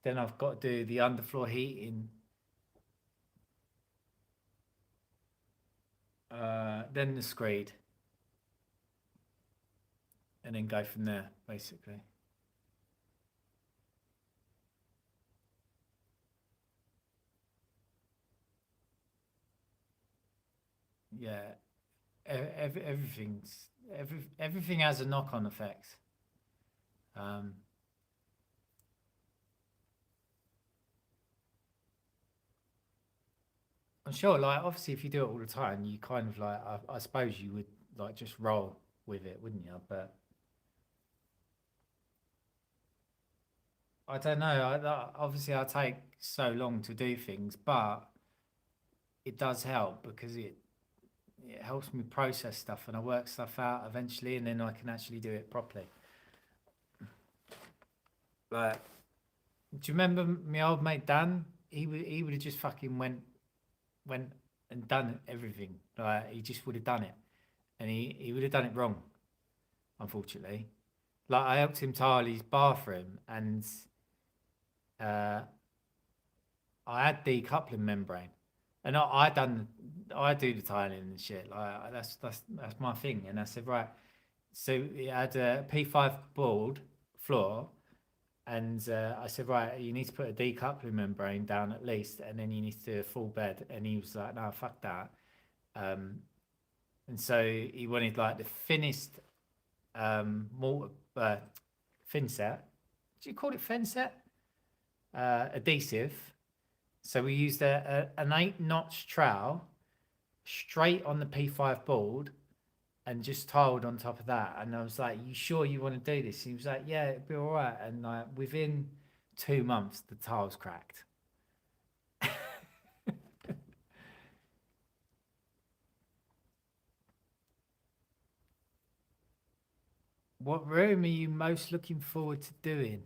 then I've got to do the underfloor heating. Then the screed. And then go from there, basically. Yeah, everything has a knock-on effect. Um, I'm sure, like obviously, if you do it all the time, you kind of like I suppose you would like just roll with it, wouldn't you? But I don't know. Obviously, I take so long to do things, but it does help because it helps me process stuff and I work stuff out eventually, and then I can actually do it properly. Like, do you remember my old mate Dan? He would have just fucking went and done everything. Like he just would have done it, and he would have done it wrong, unfortunately. Like I helped him tile his bathroom, and uh, I had decoupling membrane, and I do the tiling and shit. Like that's my thing. And I said right, so he had a P5 board floor, and I said right, you need to put a decoupling membrane down at least, and then you need to do a full bed. And he was like, no, fuck that. Um, and so he wanted like the thinnest mortar thin set. Do you call it thin set? Adhesive. So we used an 8-notch trowel straight on the P5 board and just tiled on top of that. And I was like, "You sure you want to do this?" He was like, "Yeah, it'll be all right." And like within 2 months, the tiles cracked. What room are you most looking forward to doing?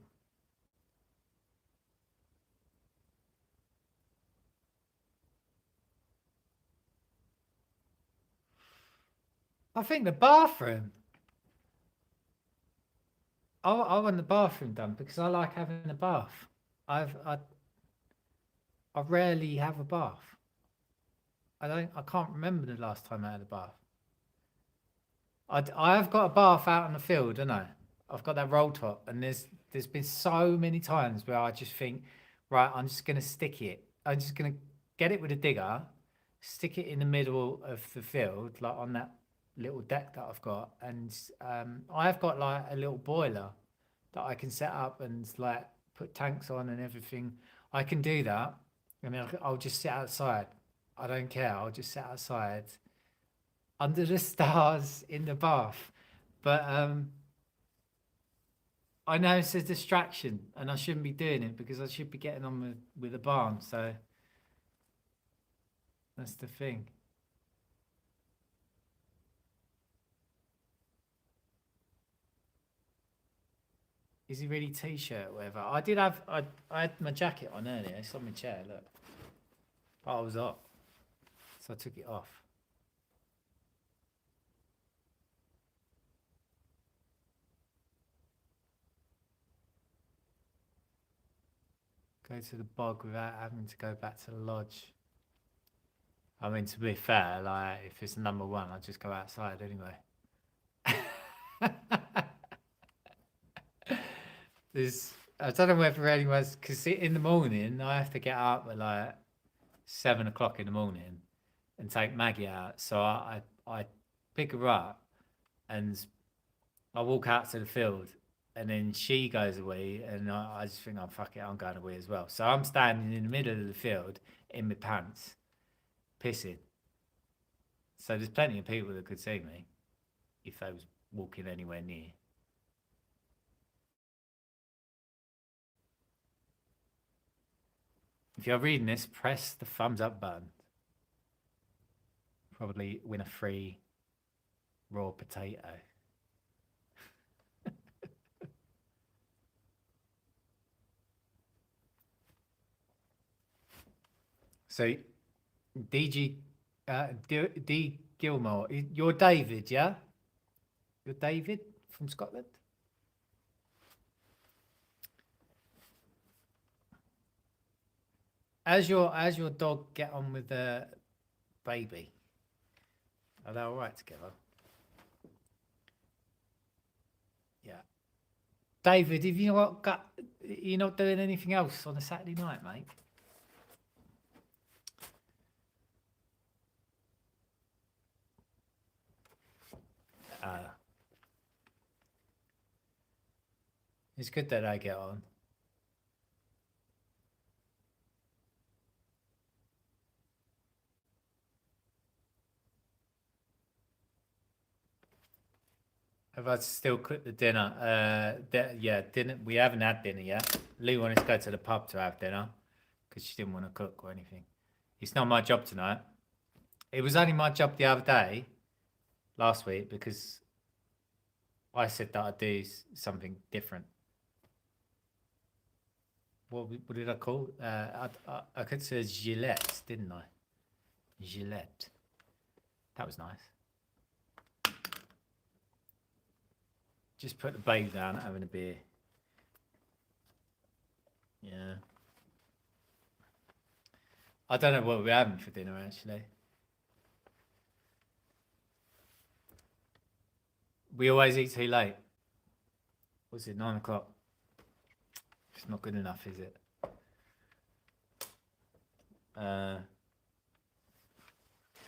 I think the bathroom. I want the bathroom done because I like having a bath. I rarely have a bath. I can't remember the last time I had a bath. I've got a bath out in the field, don't I? I've got that roll top, and there's been so many times where I just think, right, I'm just gonna stick it. I'm just gonna get it with a digger, stick it in the middle of the field, like on that little deck that I've got, and I've got like a little boiler that I can set up and like put tanks on and everything. I can do that, and then I'll just sit outside. I don't care. I'll just sit outside under the stars in the bath. But I know it's a distraction, and I shouldn't be doing it because I should be getting on with the barn. So that's the thing. Is he really t-shirt or whatever? I had my jacket on earlier. It's on my chair. Look, but I was hot, so I took it off. Go to the bog without having to go back to the lodge. I mean, to be fair, like if it's number one, I'll just go outside anyway. There's, I don't know whether anyone's because in the morning I have to get up at like 7 o'clock in the morning and take Maggie out. So I pick her up and I walk out to the field, and then she goes away, and I just think, oh fuck it, I'm going away as well. So I'm standing in the middle of the field in my pants, pissing. So there's plenty of people that could see me if they was walking anywhere near. If you're reading this, press the thumbs up button. Probably win a free raw potato. So, DG, D Gilmore, you're David, yeah? You're David from Scotland? As your dog get on with the baby? Are they all right together? Yeah. David, have you not got? You're not doing anything else on a Saturday night, mate? It's good that I get on. Have I still cooked the dinner? Yeah, dinner. We haven't had dinner yet. Lou wanted to go to the pub to have dinner because she didn't want to cook or anything. It's not my job tonight. It was only my job the other day, last week, because I said that I'd do something different. What did I call? I could say Gillette, didn't I? Gillette. That was nice. Just put the babe down, having a beer. Yeah. I don't know what we're having for dinner actually. We always eat too late. Was it 9 o'clock? It's not good enough, is it?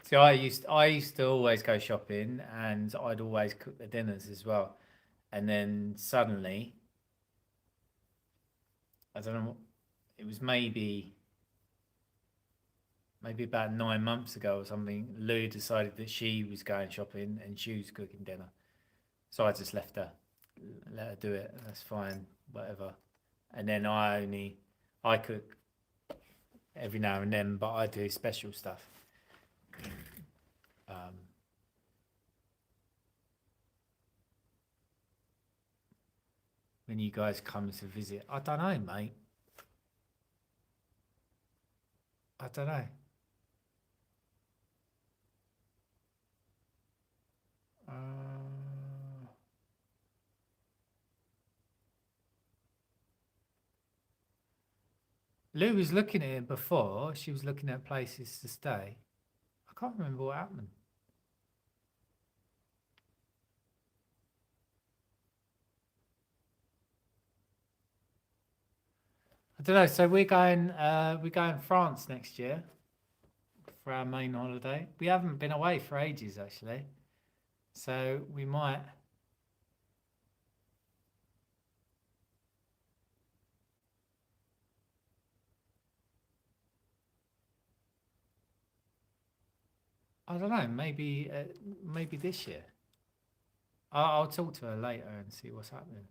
See, I used to always go shopping, and I'd always cook the dinners as well. And then suddenly, I don't know, it was maybe about 9 months ago or something. Lou decided that she was going shopping and she was cooking dinner, so I just left her, let her do it. That's fine, whatever. And then I cook every now and then, but I do special stuff. Um, when you guys come to visit, I don't know, mate. I don't know. Lou was looking at it before. She was looking at places to stay. I can't remember what happened. I don't know. So we're going France next year for our main holiday. We haven't been away for ages, actually. So we might. I don't know. Maybe this year. I'll talk to her later and see what's happening.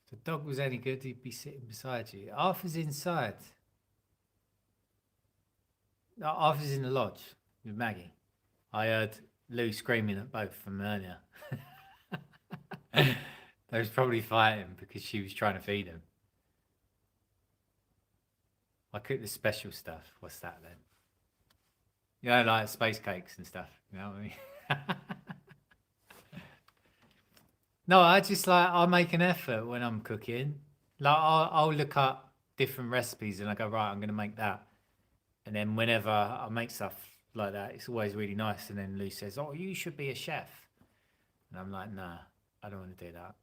If the dog was any good, he'd be sitting beside you. Arthur's inside. No, Arthur's in the lodge with Maggie. I heard Lou screaming at both from earlier. They was probably fighting because she was trying to feed him. I cook the special stuff. What's that then? You know, like space cakes and stuff. You know what I mean? No, I just like I make an effort when I'm cooking. Like I'll look up different recipes and I go, right, I'm gonna make that. And then whenever I make stuff like that, it's always really nice. And then Lou says, "Oh, you should be a chef." And I'm like, "Nah, I don't want to do that."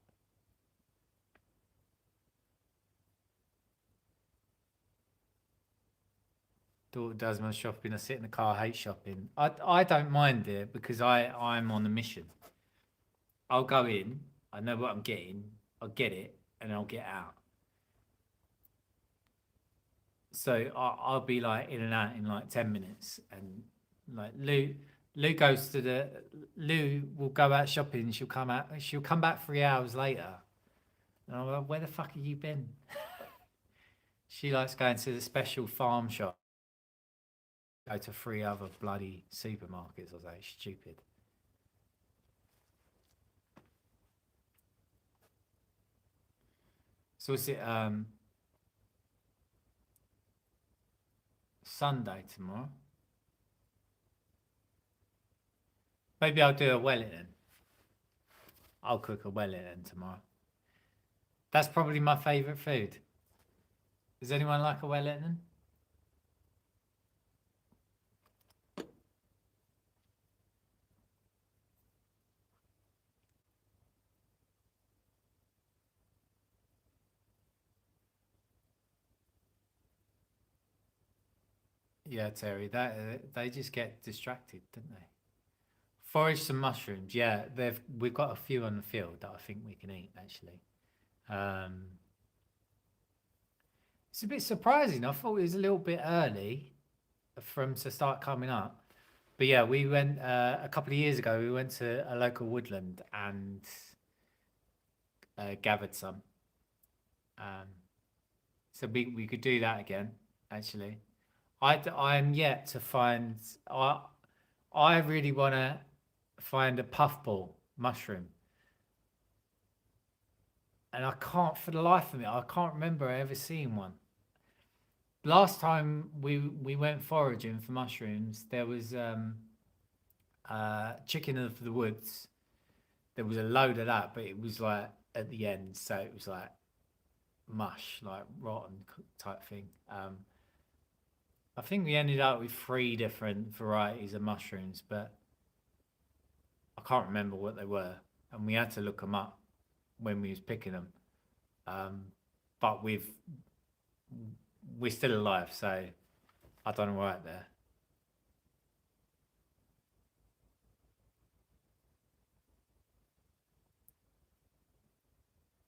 Daughter does my shopping. I sit in the car, I hate shopping. I don't mind it because I'm on a mission. I'll go in, I know what I'm getting, I'll get it, and I'll get out. So I'll be like in and out in like 10 minutes, and like Lou goes to the Lou will go out shopping. She'll come out. She'll come back 3 hours later, and I'm like, "Where the fuck have you been?" She likes going to the special farm shop. Go to three other bloody supermarkets. I was like, stupid. So is it Sunday tomorrow? Maybe I'll do a Wellington. I'll cook a Wellington tomorrow. That's probably my favourite food. Does anyone like a Wellington? Yeah, Terry. That they just get distracted, don't they? Forage some mushrooms. Yeah, we've got a few on the field that I think we can eat actually. Um, it's a bit surprising. I thought it was a little bit early for them to start coming up. But yeah, we went a couple of years ago. We went to a local woodland and gathered some. Um, so we could do that again. Actually, I'm yet to find. I really want to find a puffball mushroom, and I can't for the life of me. I can't remember ever seeing one. Last time we went foraging for mushrooms, there was chicken of the woods. There was a load of that, but it was like at the end, so it was like mush, like rotten type thing. I think we ended up with three different varieties of mushrooms, but I can't remember what they were, and we had to look them up when we was picking them. Um, but we're still alive, so I don't know right there.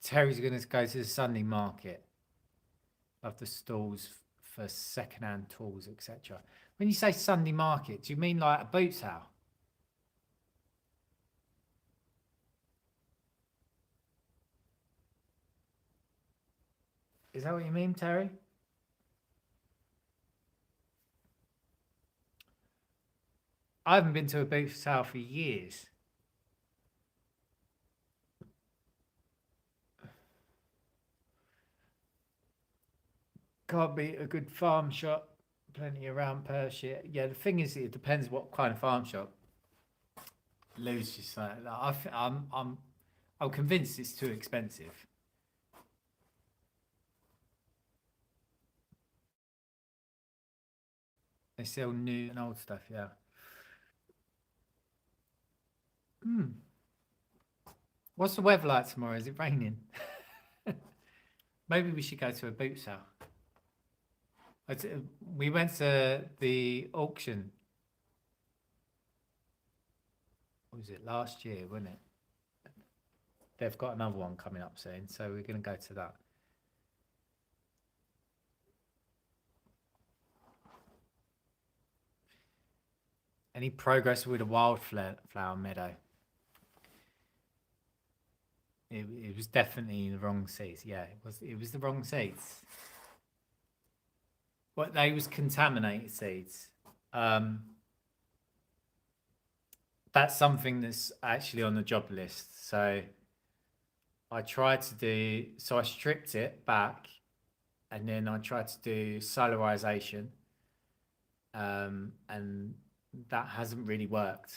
Terry's going to go to the Sunday market of the stalls for second-hand tools, etc. When you say Sunday market, do you mean like a boot sale? Is that what you mean, Terry? I haven't been to a boot sale for years. Can't beat a good farm shop. Plenty around Perthshire. Yeah, the thing is, it depends what kind of farm shop. Lou's just like I'm convinced it's too expensive. They sell new and old stuff. Yeah. Hmm. What's the weather like tomorrow? Is it raining? Maybe we should go to a boot sale. It's, we went to the auction. What was it last year, wasn't it? They've got another one coming up soon, so we're going to go to that. Any progress with the wildflower meadow? It was definitely the wrong seeds. Yeah, it was. It was the wrong seeds. What they was contaminated seeds. Um, that's something that's actually on the job list. So I tried to do. So I stripped it back, and then I tried to do solarization, and that hasn't really worked,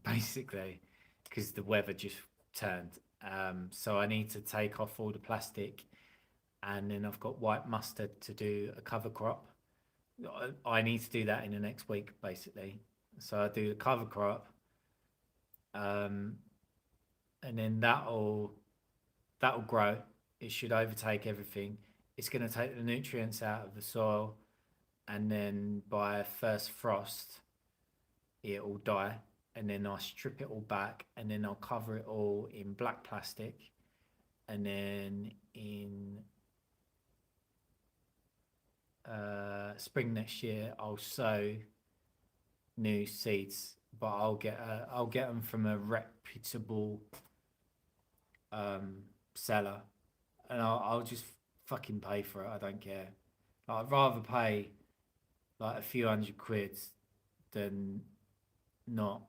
basically, because the weather just turned. So I need to take off all the plastic, and then I've got white mustard to do a cover crop. I need to do that in the next week, basically. So I do the cover crop, um, and then that'll grow. It should overtake everything. It's going to take the nutrients out of the soil, and then by first frost, it'll die. And then I'll strip it all back, and then I'll cover it all in black plastic, and then in spring next year, I'll sow new seeds, but I'll get them from a reputable seller, and I'll just fucking pay for it. I don't care. Like, I'd rather pay like a few £100 than not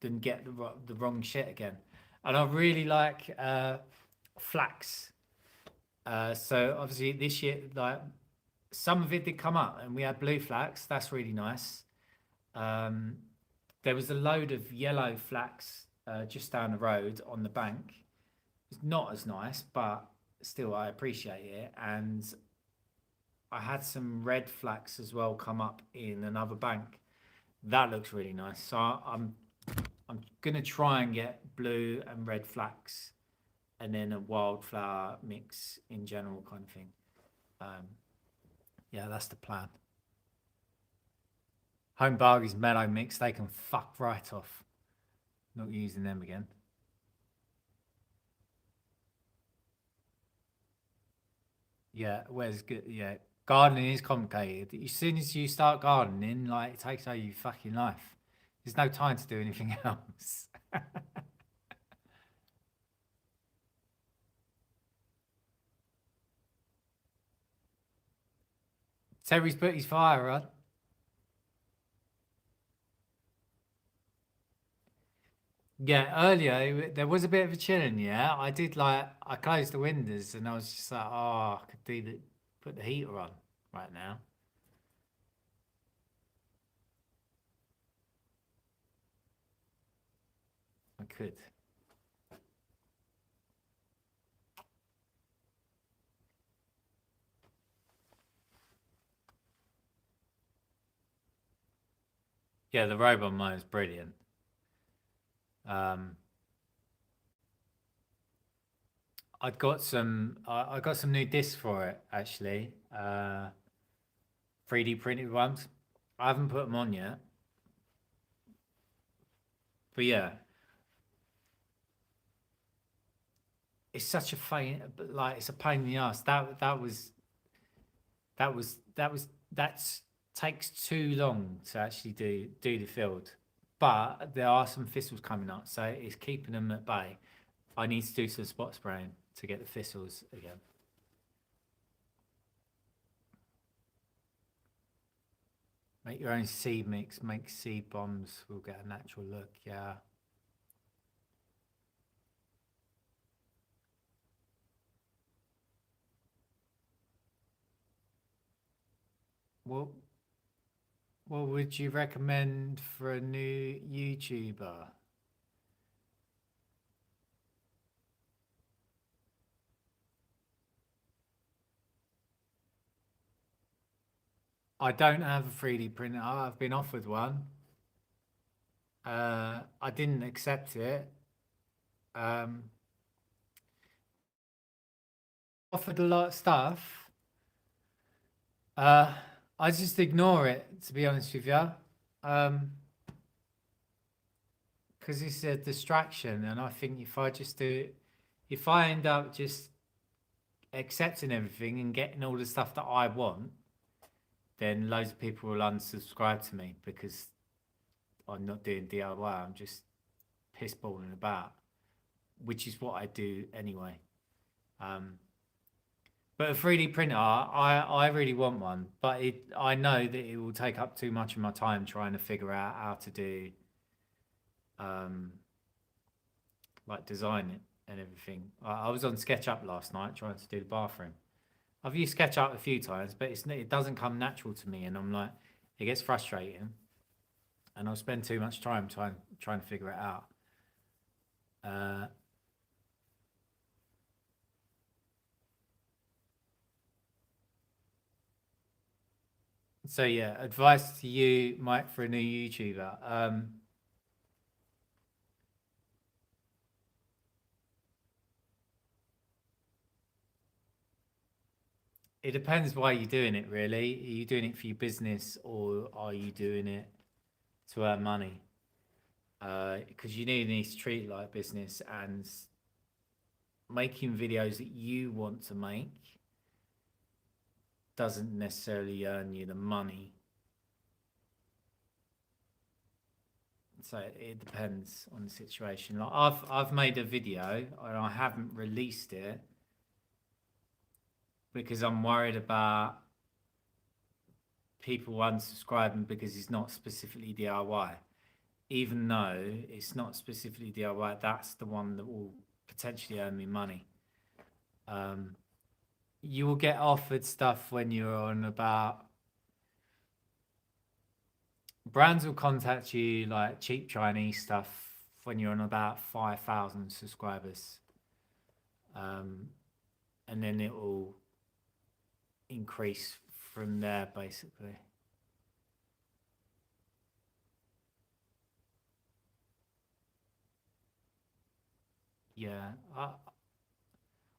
than get the wrong shit again. And I really like flax. So obviously this year, like some of it did come up, and we had blue flax. That's really nice. Um, there was a load of yellow flax just down the road on the bank. It's not as nice, but still I appreciate it. And I had some red flax as well come up in another bank. That looks really nice. So I'm gonna try and get blue and red flax, and then a wildflower mix in general, kind of thing. Um, yeah, that's the plan. Home Bargains mellow mix, they can fuck right off. Not using them again. Yeah, where's good? Yeah, gardening is complicated. As soon as you start gardening, like it takes over your fucking life. There's no time to do anything else. Terry's put his fire on. Yeah, earlier there was a bit of a chilling. Yeah, I did like I closed the windows and I was just like, oh, I could do the put the heater on right now. I could. Yeah, the robot mode is brilliant. Um, I got some new discs for it actually. 3D printed ones. I haven't put them on yet, but yeah, it's such a pain. Like it's a pain in the ass. That's takes too long to actually do the field. But there are some thistles coming up, so it's keeping them at bay. I need to do some spot spraying to get the thistles again. Make your own seed mix, make seed bombs, we'll get a natural look, yeah. What what would you recommend for a new YouTuber? I don't have a 3D printer. I've been offered one. I didn't accept it. Um, offered a lot of stuff. Uh, I just ignore it, to be honest with you. Because it's a distraction, and I think if I just do it, if I end up just accepting everything and getting all the stuff that I want, then loads of people will unsubscribe to me because I'm not doing DIY. I'm just pissballing about, which is what I do anyway. Um, but a 3D printer, I really want one, but I know that it will take up too much of my time trying to figure out how to do um, like design it and everything. I was on SketchUp last night trying to do the bathroom. I've used SketchUp a few times, but it doesn't come natural to me, and I'm like, it gets frustrating, and I'll spend too much time trying to figure it out. Uh, so yeah, advice to you, Mike, for a new YouTuber. It depends why you're doing it, really. Are you doing it for your business or are you doing it to earn money? Because you need to treat it like business, and making videos that you want to make doesn't necessarily earn you the money. So it depends on the situation. Like I've made a video and I haven't released it because I'm worried about people unsubscribing because it's not specifically DIY. Even though it's not specifically DIY, that's the one that will potentially earn me money. Um, you will get offered stuff when you're on about brands will contact you like cheap Chinese stuff when you're on about 5,000 subscribers. Um, and then it will increase from there basically. Yeah.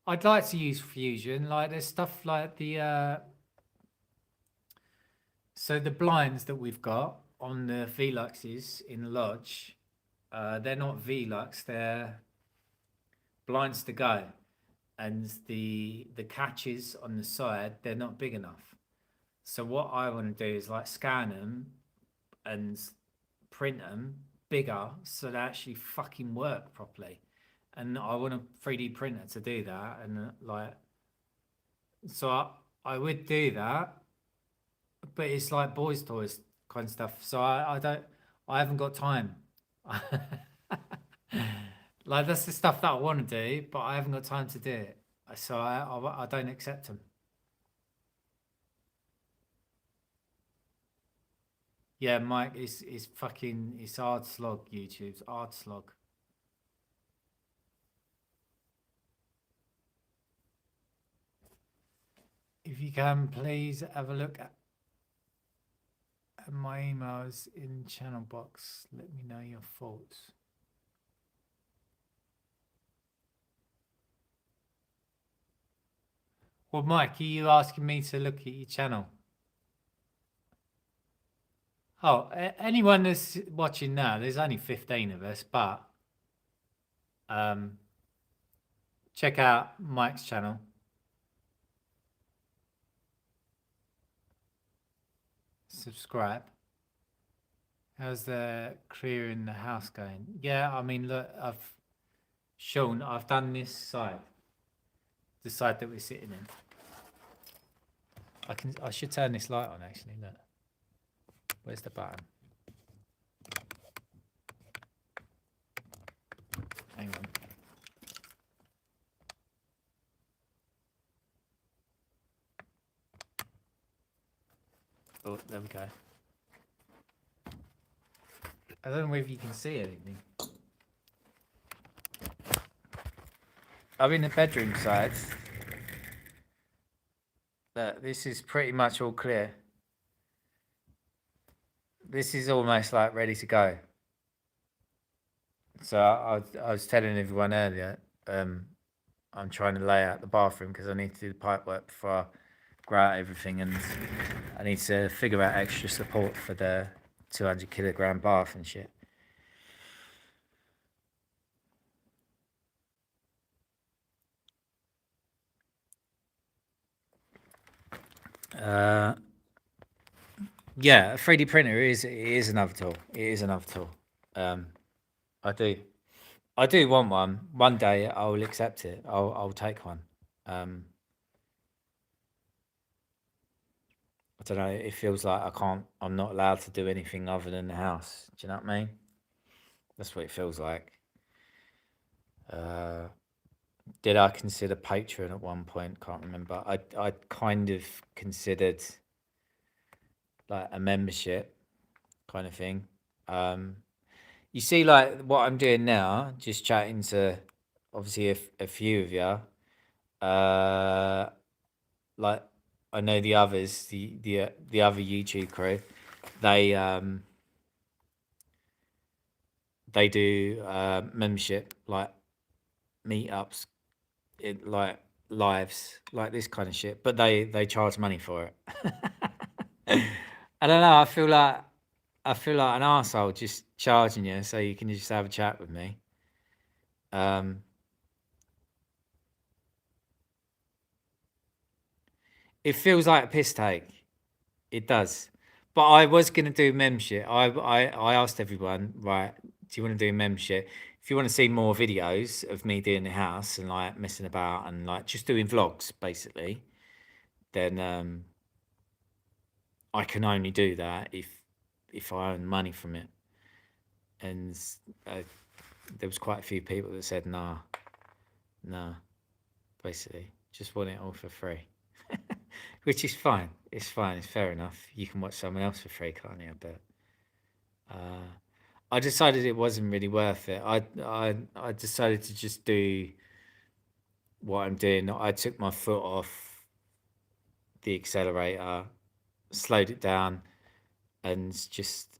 I'd like to use Fusion. Like there's stuff like so the blinds that we've got on the Veluxes in the lodge, they're not Velux, they're blinds to go. And the catches on the side, they're not big enough. So what I want to do is like scan them and print them bigger so they actually fucking work properly. And I want a 3D printer to do that. And like, so I would do that, but it's like boys' toys kind of stuff. So I haven't got time. Like that's the stuff that I want to do, but I haven't got time to do it. So I don't accept them. Yeah, Mike, it's fucking it's hard slog. YouTube's hard slog. If you can, please have a look at my emails in channel box. Let me know your thoughts. Well, Mike, are you asking me to look at your channel? Oh, anyone that's watching now, there's only 15 of us, but um, check out Mike's channel. Subscribe. How's the clearing the house going? Yeah, I mean, look, I've done this side, the side that we're sitting in. I should turn this light on actually. Look, where's the button? Hang on. Oh, there we go. I don't know if you can see anything. I'm in the bedroom side. Look, this is pretty much all clear. This is almost like ready to go. So I was telling everyone earlier, I'm trying to lay out the bathroom because I need to do the pipe work before I grow out everything, and I need to figure out extra support for the 200 kilogram bath and shit. Uh, yeah, a 3D printer is another tool. It is another tool. Um, I do I do want one. One day I'll accept it. I'll take one. Um, I don't know. It feels like I can't. I'm not allowed to do anything other than the house. Do you know what I mean? That's what it feels like. Uh, did I consider Patreon at one point? Can't remember. I kind of considered like a membership kind of thing. Um, you see, like what I'm doing now, just chatting to obviously a few of you. Uh, like I know the others, the other YouTube crew. They um they do membership like meetups, like lives, like this kind of shit. But they charge money for it. I don't know. I feel like an arsehole just charging you so you can just have a chat with me. Um, it feels like a piss take. It does. But I was gonna do membership. I asked everyone, right, do you want to do membership? If you want to see more videos of me doing the house and like messing about and like just doing vlogs basically, then I can only do that if I earn money from it. And uh, there was quite a few people that said nah, nah, basically. Just want it all for free. Which is fine. It's fine, it's fair enough. You can watch someone else for free, can't you? But uh I decided it wasn't really worth it. I decided to just do what I'm doing. I took my foot off the accelerator, slowed it down, and just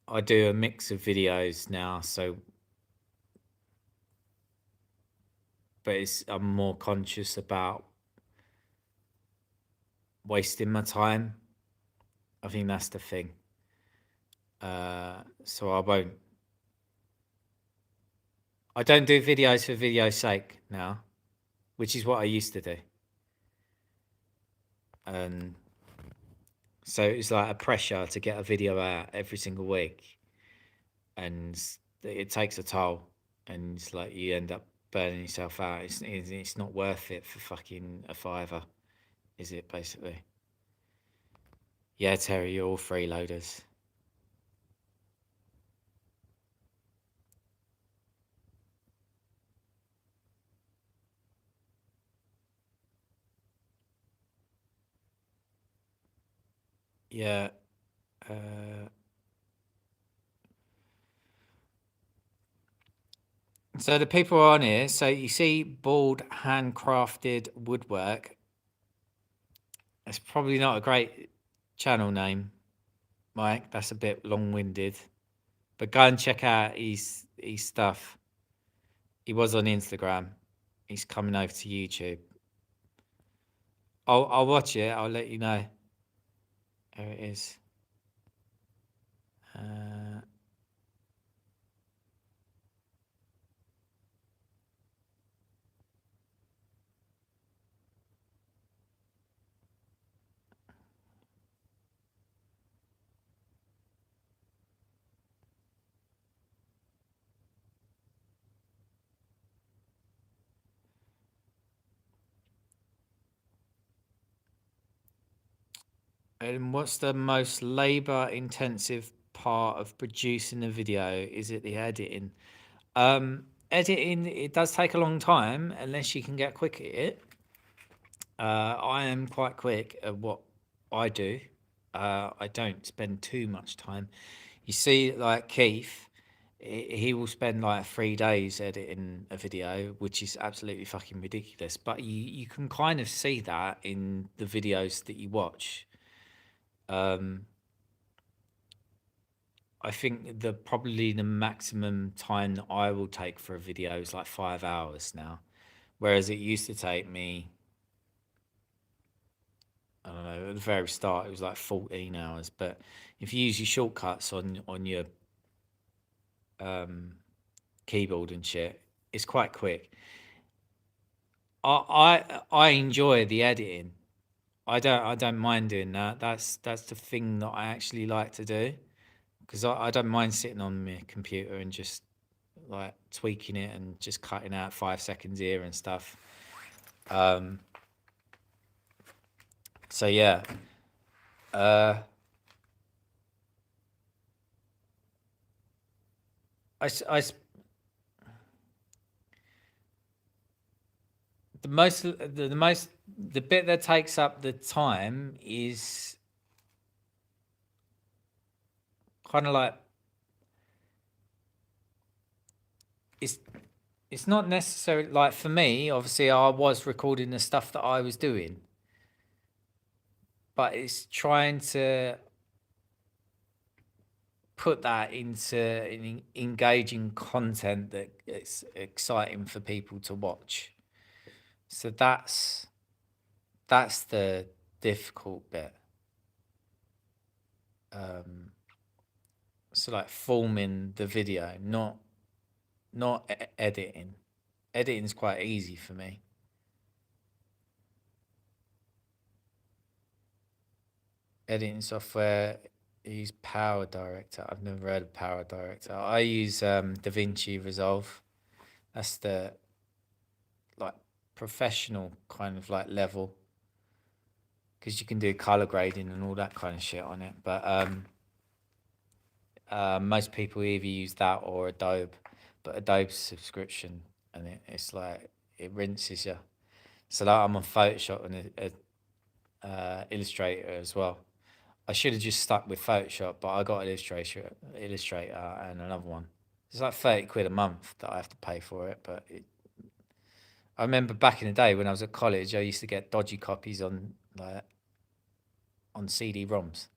I do a mix of videos now. So, but I'm more conscious about wasting my time. I think that's the thing. So I don't do videos for video's sake now, which is what I used to do. And so it's like a pressure to get a video out every single week, and it takes a toll, and it's like you end up burning yourself out. It's not worth it for fucking a fiver, is it? Basically, yeah, Terry, you're all freeloaders. Yeah. Uh, so the people on here, so you see board handcrafted woodwork. It's probably not a great channel name, Mike. That's a bit long-winded. But go and check out his stuff. He was on Instagram. He's coming over to YouTube. I'll watch it. I'll let you know. There it is. Uh, and what's the most labor-intensive part of producing a video? Is it the editing? Editing, it does take a long time unless you can get quick at it. I am quite quick at what I do. I don't spend too much time. You see, like Keith, he will spend like 3 days editing a video, which is absolutely fucking ridiculous. But you can kind of see that in the videos that you watch. Um, I think probably the maximum time that I will take for a video is like 5 hours now, whereas it used to take me I don't know, at the very start it was like 14 hours. But if you use your shortcuts on your um, keyboard and shit, it's quite quick. I enjoy the editing. I don't mind doing that. That's the thing that I actually like to do because I don't mind sitting on my computer and just like tweaking it and just cutting out 5 seconds here and stuff. Um, so yeah, uh, the most the most the bit that takes up the time is kind of like it's it's not necessarily like for me. Obviously, I was recording the stuff that I was doing, but it's trying to put that into engaging content that it's exciting for people to watch. So that's the difficult bit. Um, so like forming the video, not editing. Editing is quite easy for me. Editing software, I use Power Director. I've never heard of Power Director. I use DaVinci Resolve. That's the like professional kind of like level because you can do color grading and all that kind of shit on it. But most people either use that or Adobe, but Adobe's subscription and it's like it rinses you. So like I'm on Photoshop and Illustrator as well. I should have just stuck with Photoshop, but I got Illustrator, and another one. It's like 30 quid a month that I have to pay for it. But I remember back in the day when I was at college, I used to get dodgy copies on like on CD-ROMs.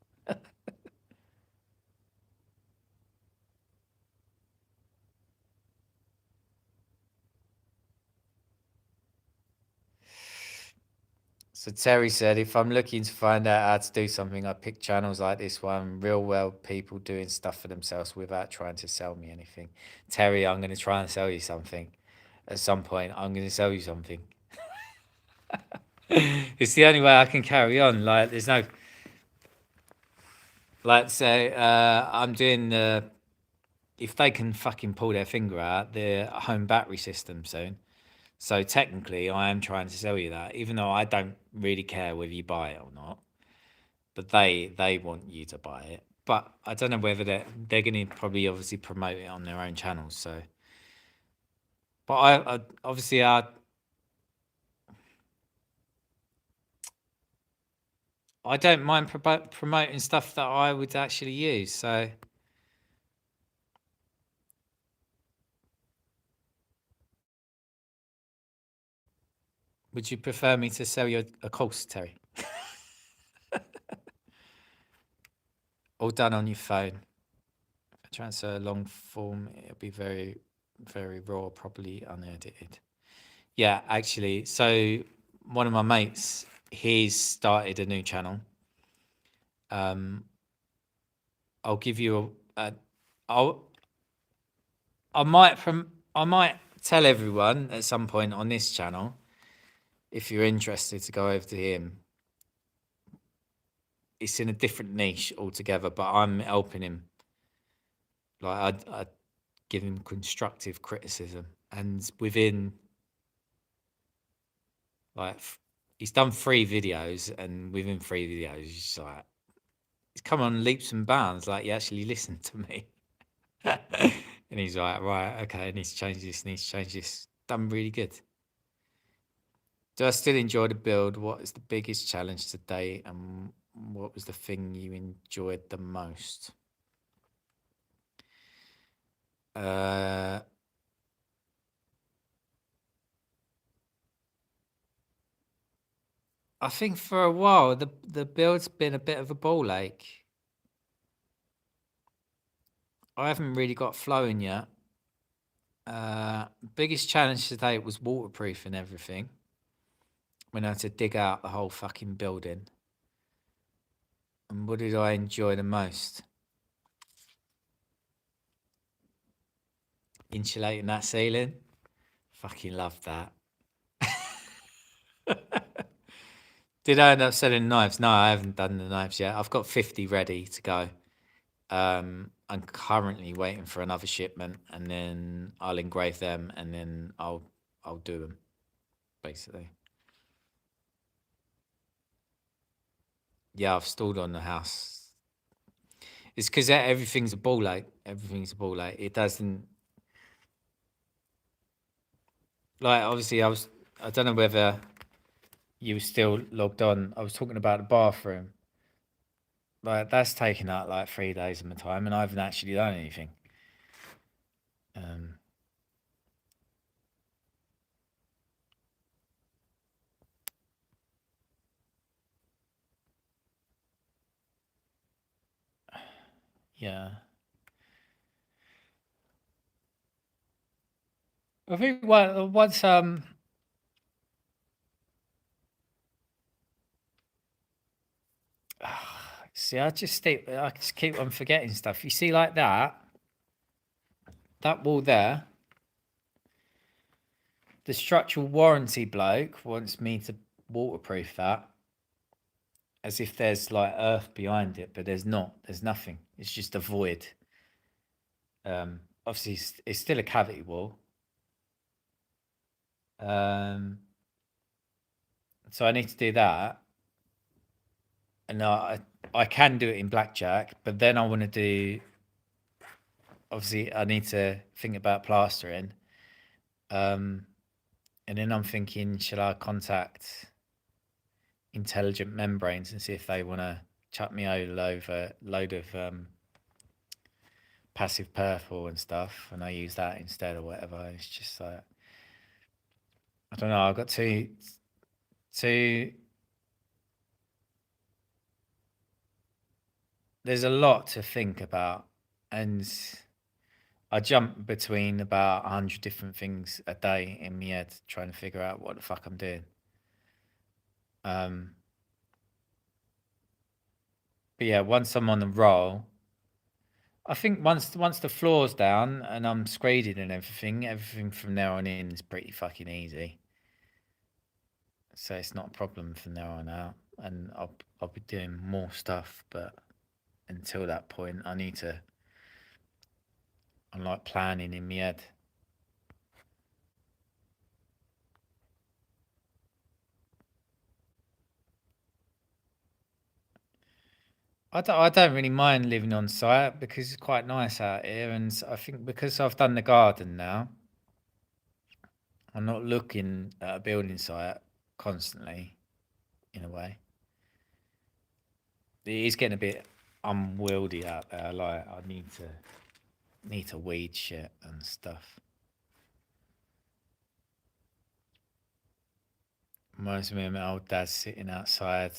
So Terry said, if I'm looking to find out how to do something, I pick channels like this one, real world people doing stuff for themselves without trying to sell me anything. Terry, I'm going to try and sell you something. At some point, I'm going to sell you something. It's the only way I can carry on. Like, there's no, like, say, I'm doing the, if they can fucking pull their finger out, the home battery system soon. So technically, I am trying to sell you that, even though I don't really care whether you buy it or not. But they want you to buy it. But I don't know whether they're going to probably obviously promote it on their own channels. So, but I obviously I don't mind promoting stuff that I would actually use. So would you prefer me to sell you a course, Terry? All done on your phone. If I transfer a long form, it'll be very, very raw, probably unedited. Yeah, actually. So one of my mates, he's started a new channel. Um, I'll give you I'll, I might tell everyone at some point on this channel if you're interested to go over to him. It's in a different niche altogether, but I'm helping him. Like I give him constructive criticism, and within like he's done 3 videos, and within 3 videos, he's like he's come on leaps and bounds. Like he actually listened to me, and he's like, right, okay, I need to change this, need to change this. Done really good. Do I still enjoy the build? What is the biggest challenge today, and what was the thing you enjoyed the most? Uh, I think for a while the build's been a bit of a ball ache. I haven't really got flowing yet. Biggest challenge today was waterproof and everything. When I had to dig out the whole fucking building. And what did I enjoy the most? Insulating that ceiling. Fucking love that. Did I end up selling knives? No, I haven't done the knives yet. I've got 50 ready to go. I'm currently waiting for another shipment, and then I'll engrave them, and then I'll do them, basically. Yeah, I've stalled on the house. It's because everything's a ball ache. Everything's a ball ache. It doesn't like obviously I don't know whether you were still logged on. I was talking about the bathroom. Like that's taken up like 3 days of my time, and I haven't actually done anything. Um, yeah, I think once see, I just keep on forgetting stuff. You see, like that wall there, the structural warranty bloke wants me to waterproof that as if there's like earth behind it, but there's not. There's nothing. It's just a void. Obviously, it's still a cavity wall. Um, so I need to do that, and I can do it in blackjack, but then I want to do. Obviously, I need to think about plastering. Um, and then I'm thinking, should I contact Intelligent Membranes and see if they want to chuck me over load of passive purple and stuff, and I use that instead or whatever. It's just like I don't know. I've got two. There's a lot to think about, and I jump between about 100 different things a day in my head, trying to figure out what the fuck I'm doing. Um, but yeah, once I'm on the roll, I think once the floor's down and I'm screeded and everything from there on in is pretty fucking easy. So it's not a problem from there on out, and I'll be doing more stuff. But until that point, I'm like planning in my head. I don't really mind living on site because it's quite nice out here, and I think because I've done the garden now, I'm not looking at a building site constantly. In a way, it is getting a bit unwieldy out there. Like I need to weed shit and stuff. Reminds me of my old dad sitting outside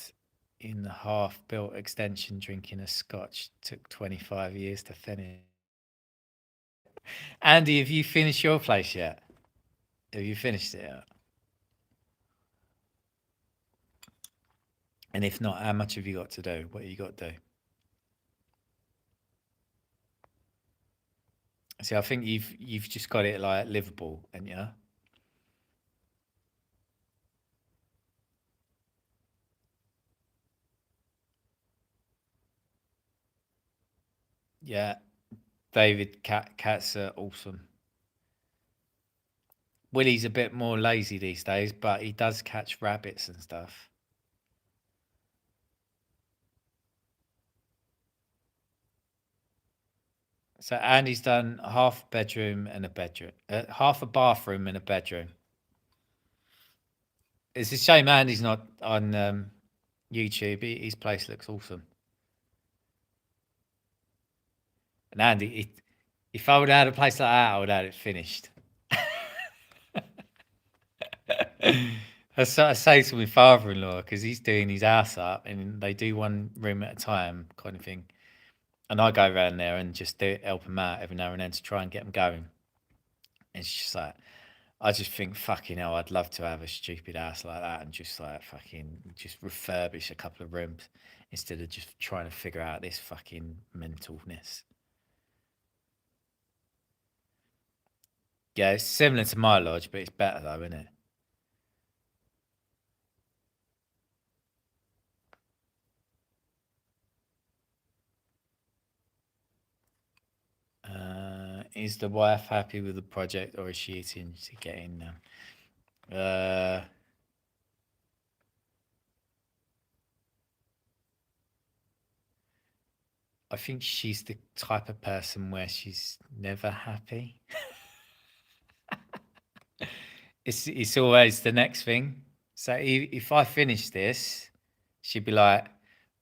in the half-built extension drinking a scotch. Took 25 years to finish. Andy, have you finished your place yet? Have you finished it yet? And if not, how much have you got to do? What have you got to do? See, I think you've just got it like livable, and yeah. David cats are awesome. Willie's a bit more lazy these days, but he does catch rabbits and stuff. So Andy's done half a bedroom and a bedroom, half a bathroom and a bedroom. It's a shame Andy's not on YouTube. His place looks awesome. And Andy, if I would have had a place like that, I would have had it finished. I say to my father-in-law because he's doing his house up, and they do one room at a time, kind of thing. And I go around there and just help him out every now and then to try and get them going. And it's just like I just think fucking hell, I'd love to have a stupid house like that and just like fucking just refurbish a couple of rooms. instead of just trying to figure out this fucking mentalness. Yeah, it's similar to my lodge, but it's better though, isn't it? Is the wife happy with the project, or is she itching to get in now? I think she's the type of person where she's never happy. It's always the next thing. So if I finish this, she'd be like,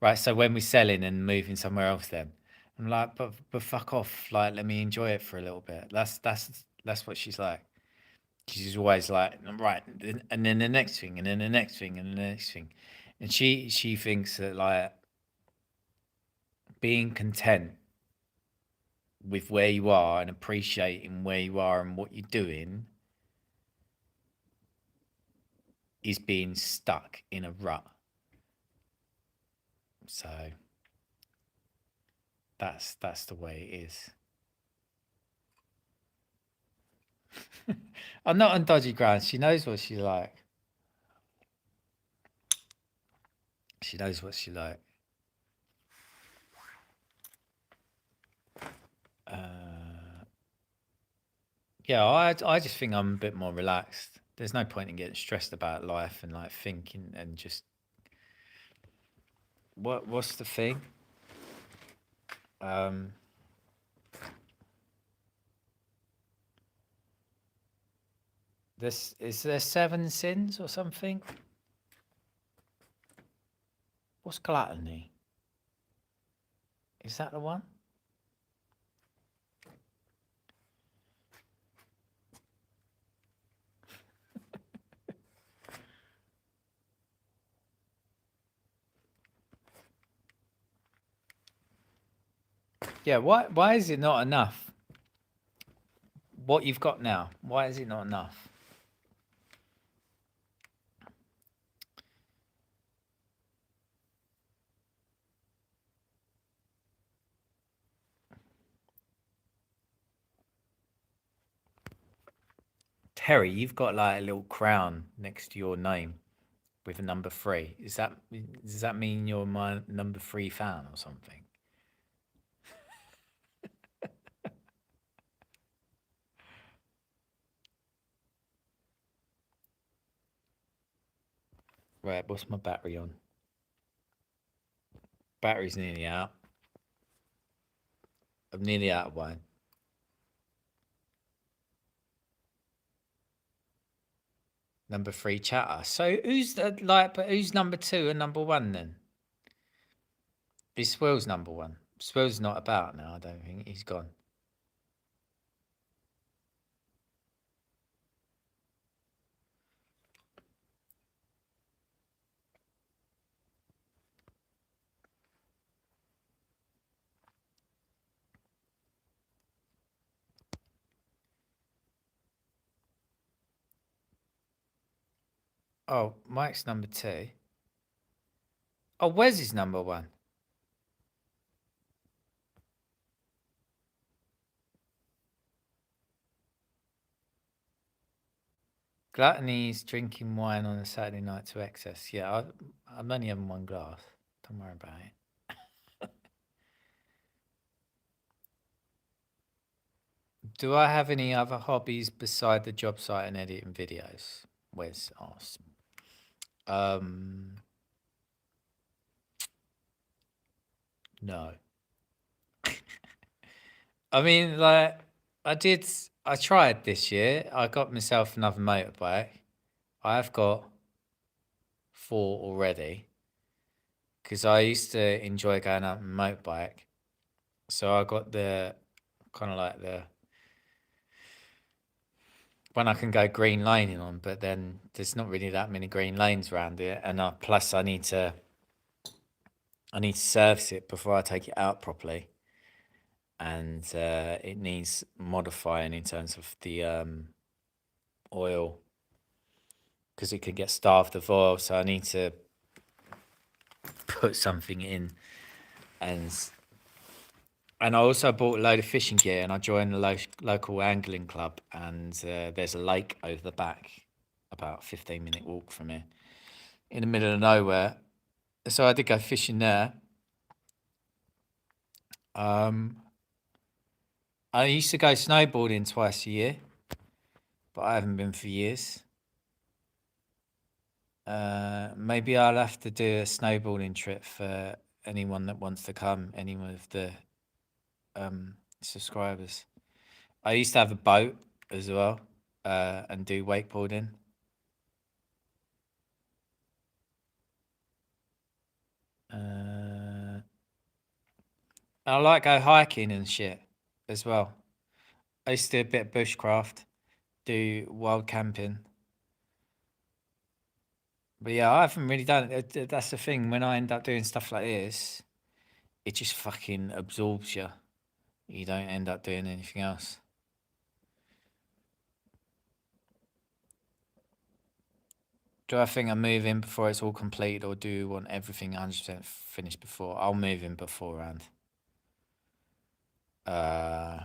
right. So when we're selling and moving somewhere else, then I'm like, but fuck off. Like, let me enjoy it for a little bit. That's what she's like. She's always like, right, and then the next thing, and then the next thing, and the next thing, and she thinks that like being content with where you are and appreciating where you are and what you're doing is being stuck in a rut. So that's the way it is. I'm not on dodgy ground. She knows what she like. She knows what she like. Yeah, I just think I'm a bit more relaxed. There's no point in getting stressed about life and like thinking and just what's the thing? Um, this is there seven sins or something? What's gluttony? Is that the one? Yeah, why is it not enough? What you've got now, why is it not enough? Terry, you've got like a little crown next to your name with a number 3. Does that mean you're my number 3 fan or something? Right, what's my battery on? Battery's nearly out. I'm nearly out of wine. Number 3 chatter. So who's but who's number 2 and number 1 then? Is Swell's number 1? Swell's not about now, I don't think. He's gone. Oh, Mike's number 2. Oh, Wes is number 1. Gluttony's drinking wine on a Saturday night to excess. Yeah, I'm only having one glass. Don't worry about it. Do I have any other hobbies beside the job site and editing videos? Wes asks. No. I mean, like, I tried this year. I got myself another motorbike. I have got 4 already because I used to enjoy going out on a motorbike. So I got the kind of like the one I can go green laning on, but then there's not really that many green lanes around it, and plus I need to service it before I take it out properly, and it needs modifying in terms of the oil because it could get starved of oil. So I need to put something in, and and I also bought a load of fishing gear, and I joined the local angling club, and there's a lake over the back, about 15-minute walk from here, in the middle of nowhere. So I did go fishing there. Um, I used to go snowboarding twice a year, but I haven't been for years. Maybe I'll have to do a snowboarding trip for anyone that wants to come, anyone of the subscribers. I used to have a boat as well, and do wakeboarding. I like go hiking and shit as well. I used to do a bit of bushcraft, do wild camping. But yeah, I haven't really done it. That's the thing. When I end up doing stuff like this, it just fucking absorbs you. You don't end up doing anything else. Do I think I move in before it's all complete, or do you want everything 100% finished before? I'll move in beforehand. Uh,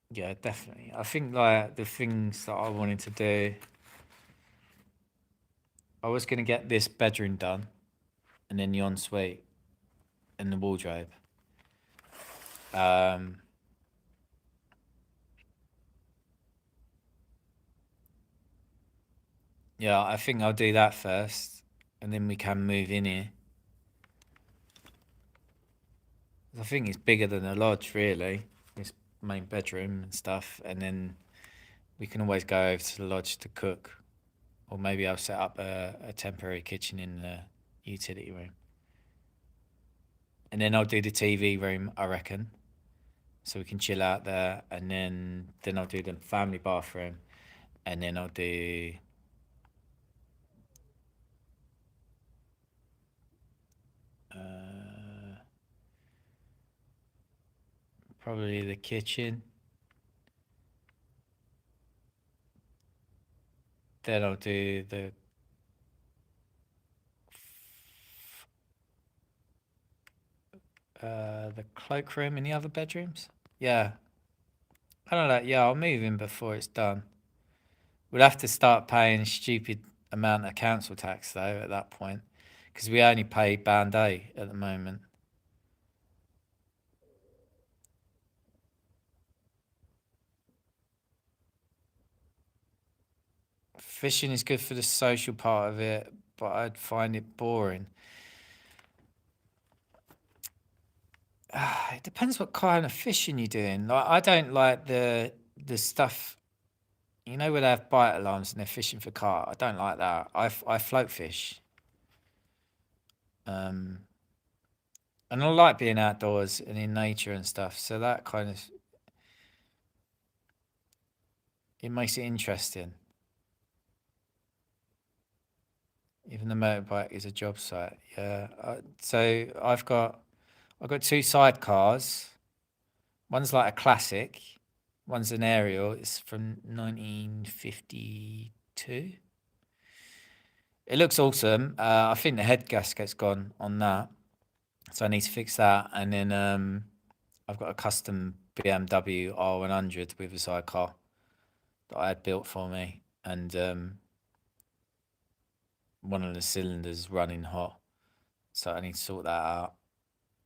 yeah, definitely. I think like the things that I wanted to do, I was gonna get this bedroom done, and then the ensuite and the wardrobe. Um, yeah, I think I'll do that first, and then we can move in here. I think it's bigger than a lodge, really. This main bedroom and stuff, and then we can always go over to the lodge to cook, or maybe I'll set up a temporary kitchen in the utility room, and then I'll do the TV room, I reckon, so we can chill out there, and then I'll do the family bathroom, and then I'll do probably the kitchen. Then I'll do the cloakroom in the other bedrooms. Yeah, I don't know. Yeah, I'll move in before it's done. We'll have to start paying a stupid amount of council tax though at that point, because we only pay Band A at the moment. Fishing is good for the social part of it, but I'd find it boring. It depends what kind of fishing you're doing. Like, I don't like the stuff. You know where they have bite alarms and they're fishing for carp. I don't like that. I float fish. Um, and I like being outdoors and in nature and stuff. So that kind of it makes it interesting. Even the motorbike is a job site. Yeah. So I've got two sidecars. One's like a classic. One's an aerial. It's from 1952. It looks awesome. I think the head gasket's gone on that, so I need to fix that. And then I've got a custom BMW R100 with a sidecar that I had built for me, and one of the cylinders running hot, so I need to sort that out.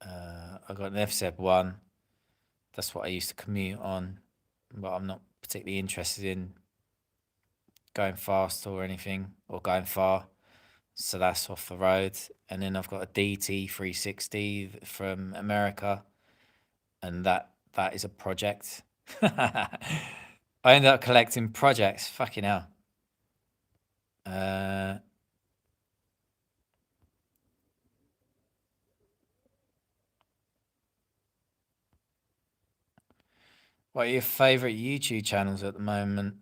I've got an FZ1. That's what I used to commute on, but I'm not particularly interested in going fast or anything or going far. So that's off the road. And then I've got a DT 360 from America, and that is a project. I ended up collecting projects. Fucking hell. Uh, what are your favorite YouTube channels at the moment?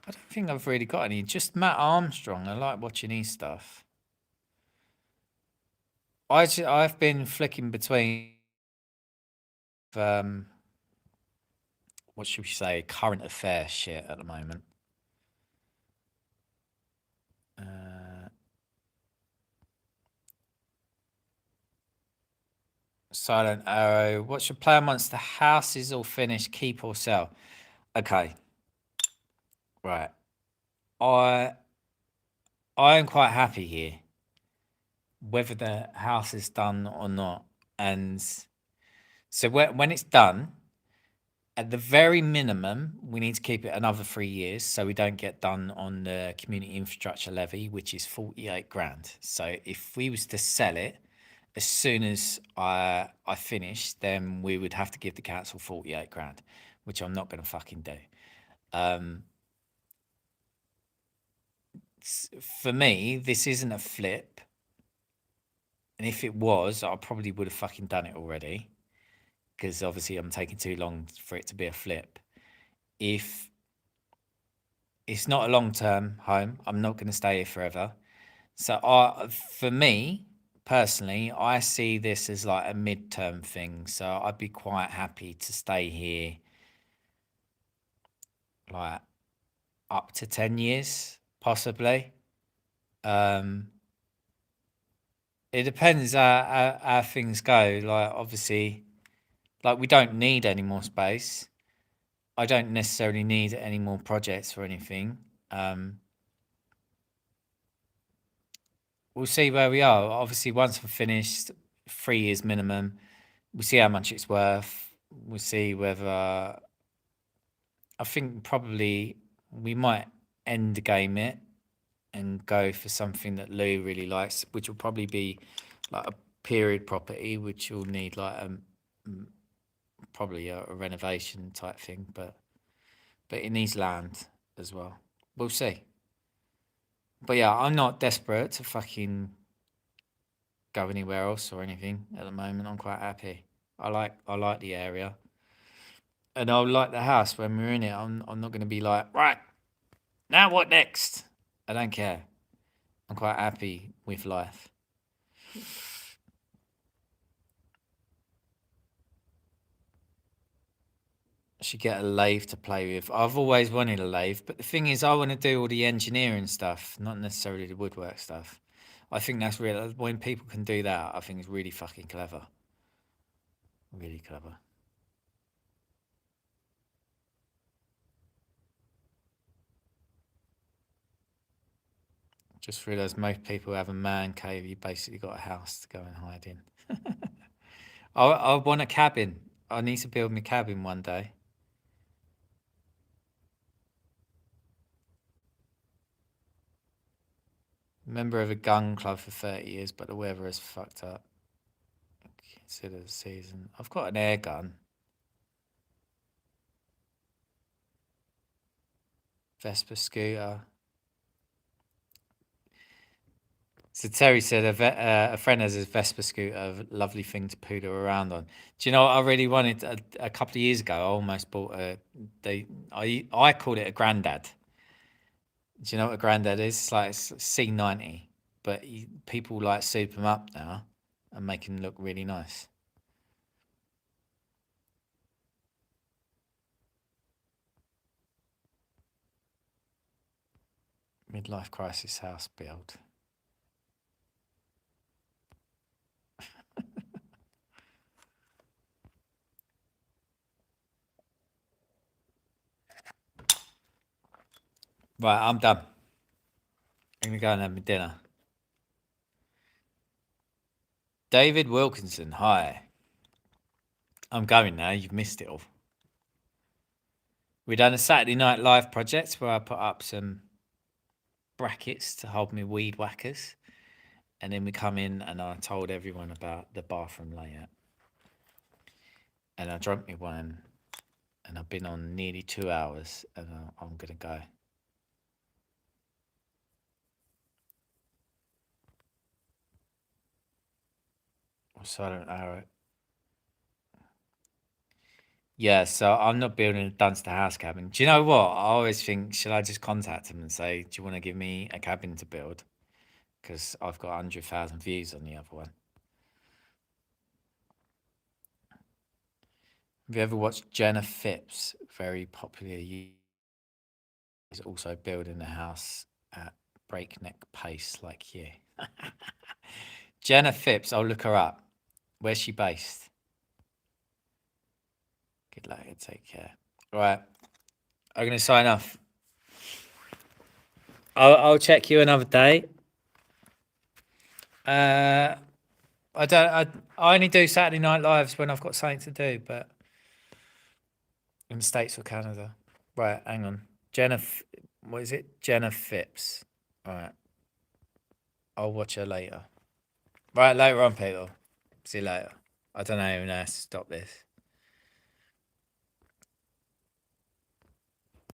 I don't think I've really got any. Just Matt Armstrong. I like watching his stuff. I've been flicking between um what should we say, current affair shit at the moment. Uh, Silent Arrow. What's your plan once the house is all finished? Keep or sell? Okay, right. I I am quite happy here, whether the house is done or not. And so when it's done, at the very minimum, we need to keep it another 3 years so we don't get done on the community infrastructure levy, which is 48 grand. So if we was to sell it as soon as I finish, then we would have to give the council 48 grand, which I'm not going to fucking do. Um, for me, this isn't a flip. And if it was, I probably would have fucking done it already because obviously I'm taking too long for it to be a flip. If it's not a long term home, I'm not going to stay here forever. So, for me personally, I see this as like a mid-term thing. So I'd be quite happy to stay here like up to 10 years, possibly. Um, it depends how things go. Like, obviously, like we don't need any more space. I don't necessarily need any more projects or anything. Um, we'll see where we are. Obviously, once we're finished, 3 years minimum, we'll see how much it's worth. We'll see whether I think probably we might end game it and go for something that Lou really likes, which will probably be like a period property, which will need like probably a renovation type thing, but it needs land as well. We'll see. But yeah, I'm not desperate to fucking go anywhere else or anything at the moment. I'm quite happy. I like the area, and I'll like the house when we're in it. I'm not going to be like, right, now what next? I don't care. I'm quite happy with life. I should get a lathe to play with. I've always wanted a lathe, but the thing is, I want to do all the engineering stuff, not necessarily the woodwork stuff. I think that's real. When people can do that, I think it's really fucking clever. Really clever. Just realised most people have a man cave. You basically got a house to go and hide in. I want a cabin. I need to build my cabin one day. Member of a gun club for 30 years, but the weather is fucked up. Consider the season. I've got an air gun. Vespa scooter. So Terry said a friend has a Vespa scooter, a lovely thing to poodle around on. Do you know what I really wanted a couple of years ago? I almost bought a. I called it a granddad. Do you know what a granddad is? It's like C90, but people like soup them up now and make them look really nice. Midlife crisis house build. Right, I'm done. I'm gonna go and have my dinner. David Wilkinson, hi. I'm going now. You've missed it all. We done a Saturday night live project where I put up some brackets to hold me weed whackers, and then we come in and I told everyone about the bathroom layout, and I drank me one, and I've been on nearly 2 hours, and I'm gonna go. Silent Arrow. Yeah, so I'm not building a Dunster house cabin. Do you know what? I always think, should I just contact him and say, do you want to give me a cabin to build? Because I've got 100,000 views on the other one. Have you ever watched Jenna Phipps? Very popular. Is also building a house at breakneck pace like you. Jenna Phipps, I'll look her up. Where's she based? Good luck and take care. All right, I'm gonna sign off. I'll check you another day. Uh, I don't. I only do Saturday night lives when I've got something to do, but in the States or Canada. Right, hang on. What is it? Jenna Phipps. All right, I'll watch her later. Right, later on, people. See you later. I don't know how to stop this.